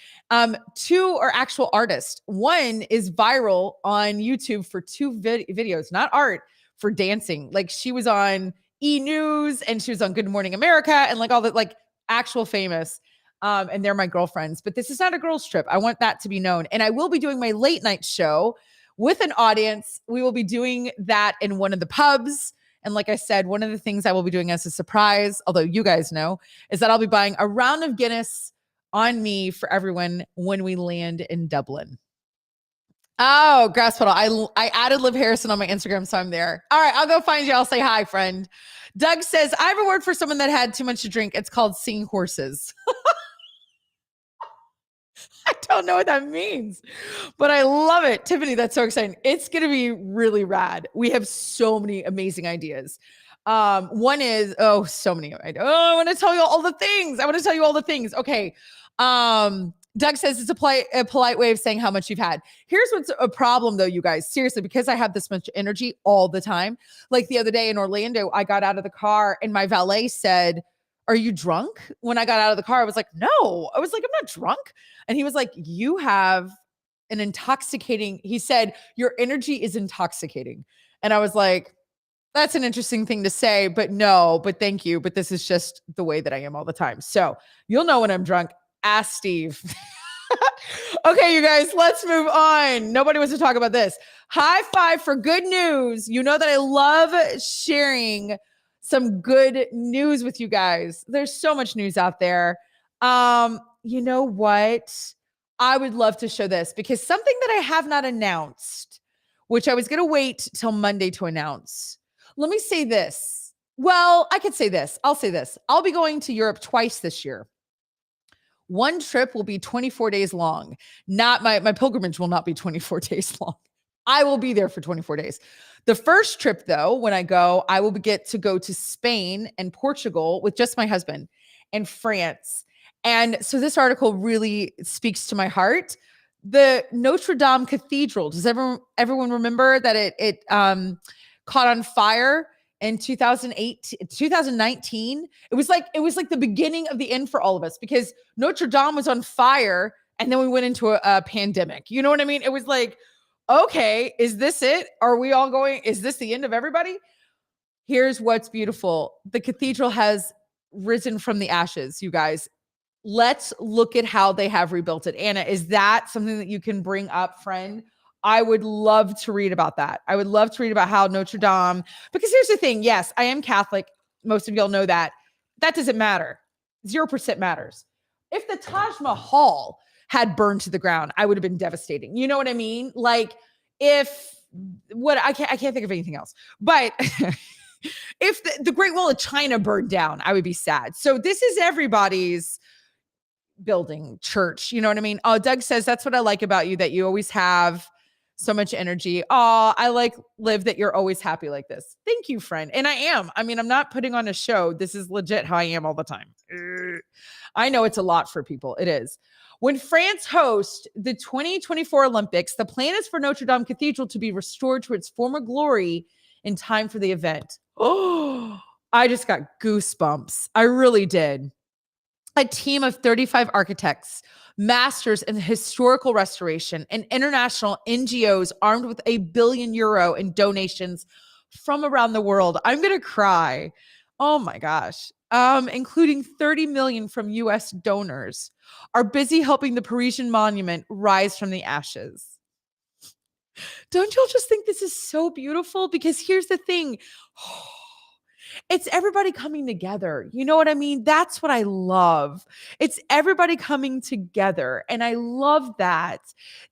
Two are actual artists. One is viral on YouTube for two videos, not art, for dancing. Like she was on E! News and she was on Good Morning America and like all the like actual famous. And they're my girlfriends. But this is not a girls' trip. I want that to be known. And I will be doing my late night show with an audience. We will be doing that in one of the pubs. And like I said, one of the things I will be doing as a surprise, although you guys know, is that I'll be buying a round of Guinness on me for everyone when we land in Dublin. Oh, grass puddle. I added Liv Harrison on my Instagram, so I'm there. All right, I'll go find you. I'll say hi, friend. Doug says, I have a word for someone that had too much to drink. It's called seeing horses. I don't know what that means, but I love it. Tiffany, that's so exciting. It's going to be really rad. We have so many amazing ideas. One is, so many. I want to tell you all the things. Okay. Doug says it's a polite way of saying how much you've had. Here's what's a problem though, you guys, seriously, because I have this much energy all the time. Like the other day in Orlando, I got out of the car and my valet said, are you drunk? When I got out of the car, I was like, no. I was like, I'm not drunk. And he was like, you have an intoxicating, he said, your energy is intoxicating. And I was like, that's an interesting thing to say, but no, but thank you. But this is just the way that I am all the time. So you'll know when I'm drunk. Ask Steve. Okay, you guys, let's move on. Nobody wants to talk about this. High five for good news. You know that I love sharing some good news with you guys. There's so much news out there. You know what? I would love to show this because something that I have not announced, which I was going to wait till Monday to announce. Let me say this. Well, I could say this. I'll say this. I'll be going to Europe twice this year. One trip will be 24 days long. Not my pilgrimage will not be 24 days long. I will be there for 24 days. The first trip, though, when I go, I will get to go to Spain and Portugal with just my husband and France. And so this article really speaks to my heart. The Notre Dame Cathedral. Does everyone remember that it caught on fire in 2019? It was like the beginning of the end for all of us because Notre Dame was on fire and then we went into a pandemic. You know what I mean? It was like, okay, is this it? Are we all going? Is this the end of everybody? Here's what's beautiful. The cathedral has risen from the ashes, you guys. Let's look at how they have rebuilt it. Anna, is that something that you can bring up, friend? I would love to read about that. I would love to read about how Notre Dame, because here's the thing. Yes, I am Catholic. Most of y'all know that. That doesn't matter. 0% matters. If the Taj Mahal had burned to the ground, I would have been devastating. You know what I mean? Like I can't think of anything else, but if the Great Wall of China burned down, I would be sad. So this is everybody's building, church. You know what I mean? Oh, Doug says, that's what I like about you, that you always have so much energy. Oh, I like, Liv, that you're always happy like this. Thank you, friend. And I am. I mean, I'm not putting on a show. This is legit how I am all the time. I know it's a lot for people. It is. When France hosts the 2024 Olympics, the plan is for Notre Dame Cathedral to be restored to its former glory in time for the event. Oh, I just got goosebumps. I really did. A team of 35 architects, masters in historical restoration, and international NGOs armed with €1 billion in donations from around the world. I'm going to cry. Oh my gosh. Including 30 million from US donors, are busy helping the Parisian monument rise from the ashes. Don't y'all just think this is so beautiful? Because here's the thing. It's everybody coming together. You know what I mean? That's what I love. It's everybody coming together. And I love that.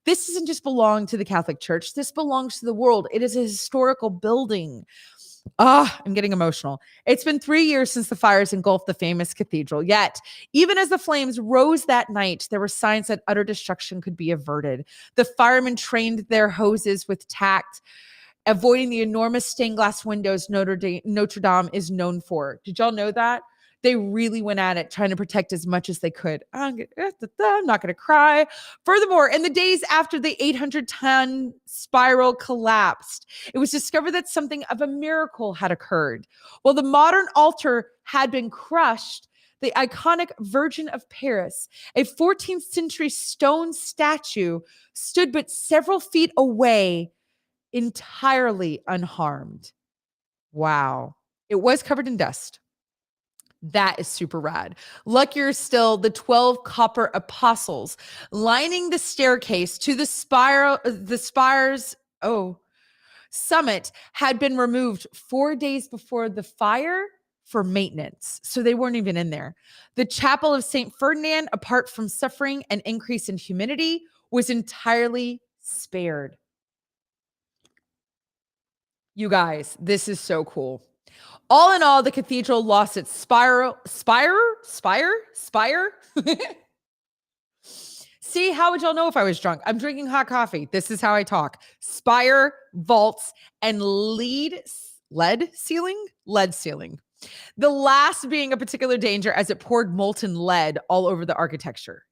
This doesn't just belong to the Catholic Church. This belongs to the world. It is a historical building. I'm getting emotional. It's been 3 years since the fires engulfed the famous cathedral. Yet, even as the flames rose that night, there were signs that utter destruction could be averted. The firemen trained their hoses with tact, avoiding the enormous stained glass windows Notre Dame is known for. Did y'all know that? They really went at it, trying to protect as much as they could. I'm not going to cry. Furthermore, in the days after the 800-ton spiral collapsed, it was discovered that something of a miracle had occurred. While the modern altar had been crushed, the iconic Virgin of Paris, a 14th century stone statue, stood but several feet away, entirely unharmed. Wow. It was covered in dust. That is super rad. Luckier still, the 12 copper apostles lining the staircase to the spire's summit had been removed 4 days before the fire for maintenance. So they weren't even in there. The chapel of St. Ferdinand, apart from suffering an increase in humidity, was entirely spared. You guys, this is so cool. All in all, the cathedral lost its spire. See, how would y'all know if I was drunk? I'm drinking hot coffee. This is how I talk. Spire, vaults, and lead ceiling. The last being a particular danger as it poured molten lead all over the architecture.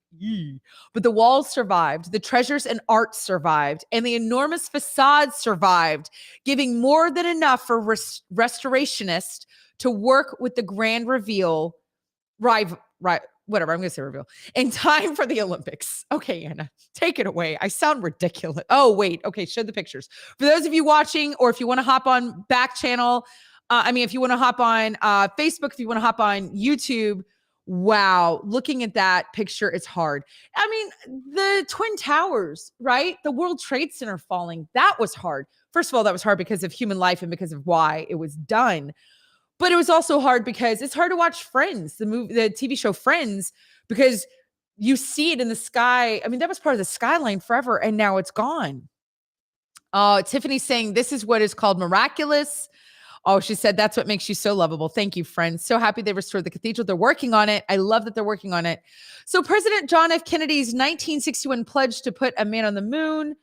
But the walls survived, the treasures and art survived, and the enormous facade survived, giving more than enough for restorationists to work with the grand reveal, whatever, I'm going to say reveal, in time for the Olympics. Okay, Anna, take it away. I sound ridiculous. Oh, wait. Okay, show the pictures. For those of you watching, or if you want to hop on Backchannel, if you want to hop on Facebook, if you want to hop on YouTube, wow, looking at that picture, it's hard. I mean, the Twin Towers, right? The World Trade Center falling, that was hard. First of all, that was hard because of human life and because of why it was done. But it was also hard because it's hard to watch Friends, the TV show Friends, because you see it in the sky. I mean, that was part of the skyline forever, and now it's gone. Tiffany's saying this is what is called miraculous. Oh, she said, that's what makes you so lovable. Thank you, friends. So happy they restored the cathedral. They're working on it. I love that they're working on it. So President John F. Kennedy's 1961 pledge to put a man on the moon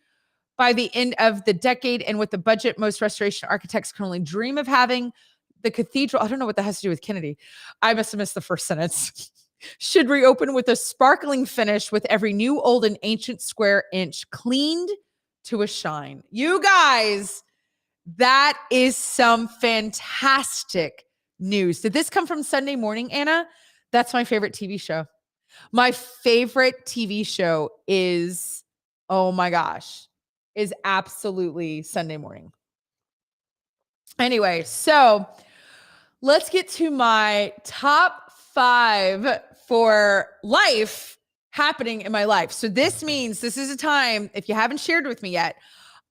by the end of the decade, and with the budget most restoration architects can only dream of having, the cathedral, I don't know what that has to do with Kennedy. I must have missed the first sentence. Should reopen with a sparkling finish with every new, old, and ancient square inch cleaned to a shine. You guys, that is some fantastic news. Did this come from Sunday Morning, Anna? That's my favorite TV show. My favorite TV show is, oh my gosh, is absolutely Sunday Morning. Anyway, so let's get to my top 5 for life happening in my life. So this means this is a time, if you haven't shared with me yet,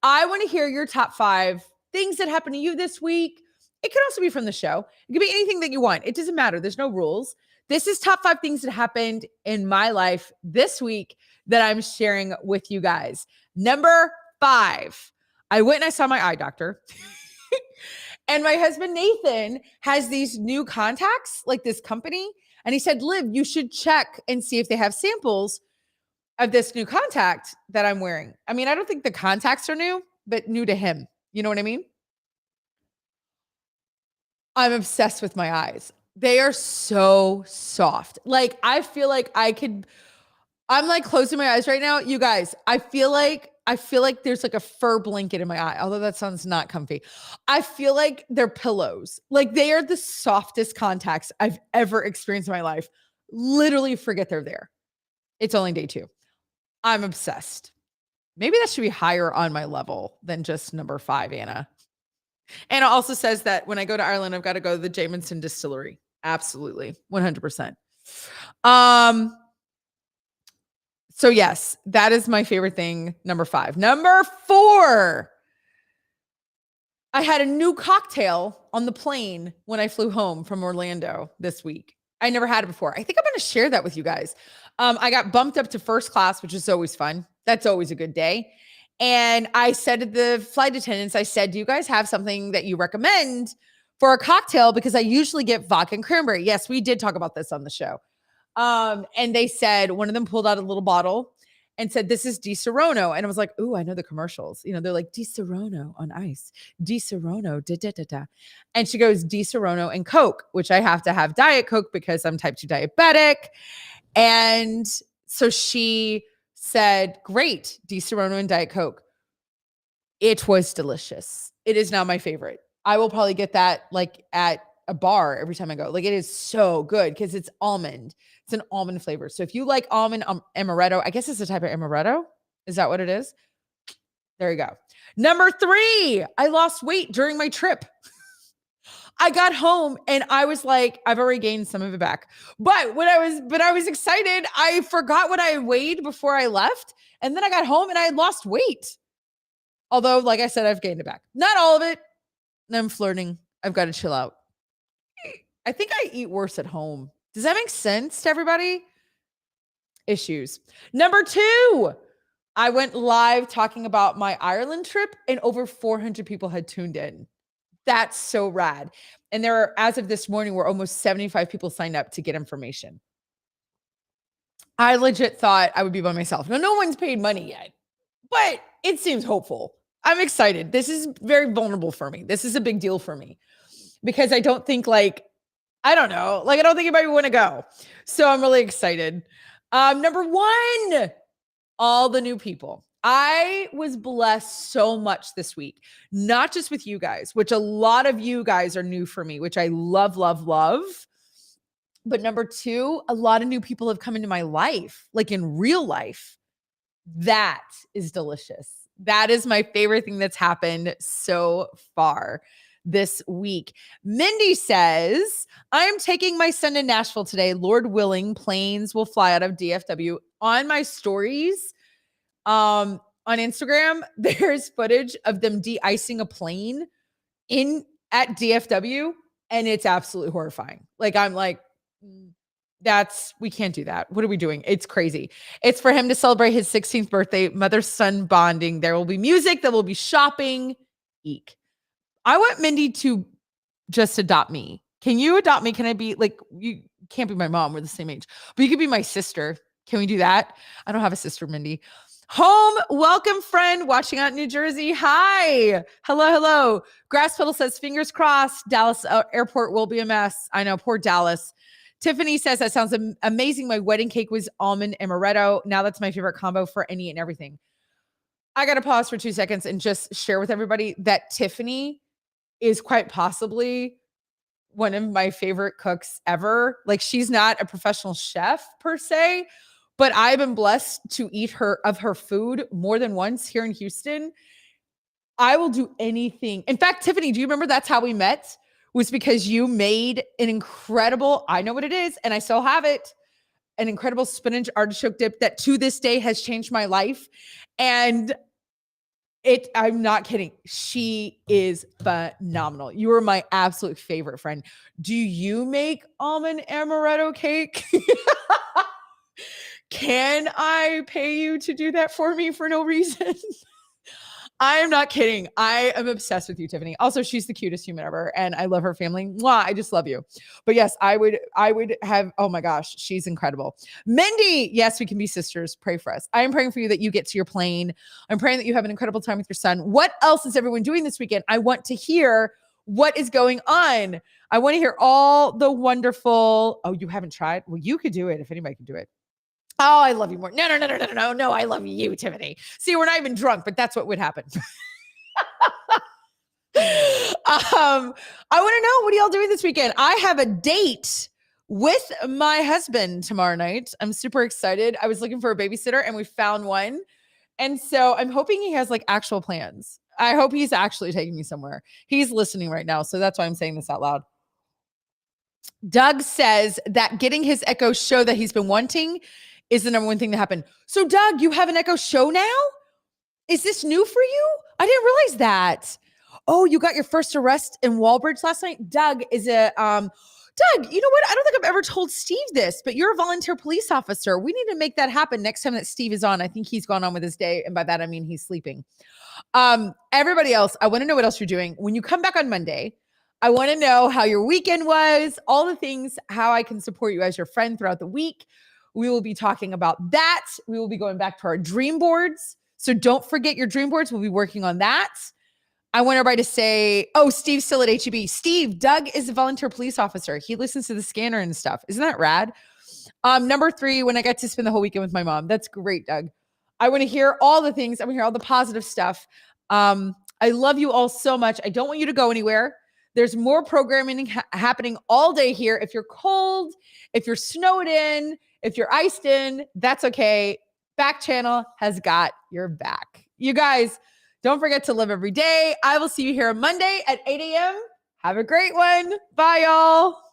I want to hear your top 5 things that happened to you this week. It could also be from the show. It could be anything that you want. It doesn't matter. There's no rules. This is top 5 things that happened in my life this week that I'm sharing with you guys. Number 5, I went and I saw my eye doctor. And my husband, Nathan, has these new contacts, like this company. And he said, Liv, you should check and see if they have samples of this new contact that I'm wearing. I mean, I don't think the contacts are new, but new to him. You know what I mean? I'm obsessed with my eyes. They are so soft. Like, I feel like I'm like closing my eyes right now. You guys, I feel like there's like a fur blanket in my eye, although that sounds not comfy. I feel like they're pillows. Like, they are the softest contacts I've ever experienced in my life. Literally forget they're there. It's only day 2. I'm obsessed. Maybe that should be higher on my level than just number 5, Anna. Anna also says that when I go to Ireland, I've got to go to the Jameson distillery. Absolutely. 100%. So yes, that is my favorite thing. Number 5. Number 4. I had a new cocktail on the plane when I flew home from Orlando this week. I never had it before. I think I'm going to share that with you guys. I got bumped up to first class, which is always fun. That's always a good day. And I said to the flight attendants, I said, do you guys have something that you recommend for a cocktail? Because I usually get vodka and cranberry. Yes, we did talk about this on the show. And they said, one of them pulled out a little bottle and said, this is Di Serono. And I was like, ooh, I know the commercials. You know, they're like, Di Serono on ice, Di Serono, da, da, da, da. And she goes, Di Serono and Coke, which I have to have Diet Coke because I'm type 2 diabetic. And so she said, great, Di Serono and Diet Coke. It was delicious. It is now my favorite. I will probably get that like at a bar every time I go. Like it is so good because it's almond. It's an almond flavor. So if you like almond amaretto, I guess it's a type of amaretto. Is that what it is? There you go. Number 3, I lost weight during my trip. I got home and I was like, I've already gained some of it back. But I was excited. I forgot what I weighed before I left. And then I got home and I had lost weight. Although, like I said, I've gained it back. Not all of it. I'm flirting. I've got to chill out. I think I eat worse at home. Does that make sense to everybody? Issues. Number 2, I went live talking about my Ireland trip and over 400 people had tuned in. That's so rad. And there are, as of this morning, were almost 75 people signed up to get information. I legit thought I would be by myself. Now, no one's paid money yet, but it seems hopeful. I'm excited. This is very vulnerable for me. This is a big deal for me because I don't think I don't think anybody would want to go. So I'm really excited. Number 1, all the new people. I was blessed so much this week, not just with you guys, which a lot of you guys are new for me, which I love, love, love. But number 2, a lot of new people have come into my life, like in real life. That is delicious. That is my favorite thing that's happened so far this week. Mindy says, I am taking my son to Nashville today. Lord willing, planes will fly out of DFW. On my stories, on Instagram, there's footage of them de-icing a plane at DFW, and it's absolutely horrifying. Like, I'm like, we can't do that. What are we doing? It's crazy. It's for him to celebrate his 16th birthday, mother-son bonding. There will be music. There will be shopping. Eek. I want Mindy to just adopt me. Can you adopt me? Can I be like, you can't be my mom. We're the same age, but you could be my sister. Can we do that? I don't have a sister, Mindy. Home, welcome friend watching out in New Jersey. Hi. Hello, hello. Grass Pedal says, fingers crossed. Dallas airport will be a mess. I know, poor Dallas. Tiffany says, that sounds amazing. My wedding cake was almond amaretto. Now that's my favorite combo for any and everything. I got to pause for 2 seconds and just share with everybody that Tiffany is quite possibly one of my favorite cooks ever. Like, she's not a professional chef per se, but I've been blessed to eat her food more than once here in Houston. I will do anything. In fact, Tiffany, do you remember that's how we met? Was because you made an incredible, I know what it is, and I still have it, an incredible spinach artichoke dip that to this day has changed my life. And I'm not kidding. She is phenomenal. You are my absolute favorite friend. Do you make almond amaretto cake? Can I pay you to do that for me for no reason? I am not kidding. I am obsessed with you, Tiffany. Also, she's the cutest human ever, and I love her family. Mwah, I just love you. But yes, I would have, oh my gosh, she's incredible. Mindy, yes, we can be sisters. Pray for us. I am praying for you that you get to your plane. I'm praying that you have an incredible time with your son. What else is everyone doing this weekend? I want to hear what is going on. I want to hear all the wonderful, oh, you haven't tried? Well, you could do it if anybody can do it. Oh, I love you more. No, I love you, Tiffany. See, we're not even drunk, but that's what would happen. I want to know, what are y'all doing this weekend? I have a date with my husband tomorrow night. I'm super excited. I was looking for a babysitter and we found one. And so I'm hoping he has like actual plans. I hope he's actually taking me somewhere. He's listening right now. So that's why I'm saying this out loud. Doug says that getting his Echo show that he's been wanting is the number one thing that happened. So Doug, you have an Echo show now? Is this new for you? I didn't realize that. Oh, you got your first arrest in Walbridge last night? Doug is Doug, you know what? I don't think I've ever told Steve this, but you're a volunteer police officer. We need to make that happen next time that Steve is on. I think he's gone on with his day. And by that, I mean, he's sleeping. Everybody else, I want to know what else you're doing. When you come back on Monday, I want to know how your weekend was, all the things, how I can support you as your friend throughout the week. We will be talking about that. We will be going back to our dream boards. So don't forget your dream boards. We'll be working on that. I want everybody to say, oh, Steve's still at HEB. Steve, Doug is a volunteer police officer. He listens to the scanner and stuff. Isn't that rad? Number 3, when I got to spend the whole weekend with my mom. That's great, Doug. I want to hear all the things. I want to hear all the positive stuff. I love you all so much. I don't want you to go anywhere. There's more programming happening all day here. If you're cold, if you're snowed in, if you're iced in, that's okay. Backchannel has got your back. You guys, don't forget to live every day. I will see you here on Monday at 8 a.m. Have a great one. Bye, y'all.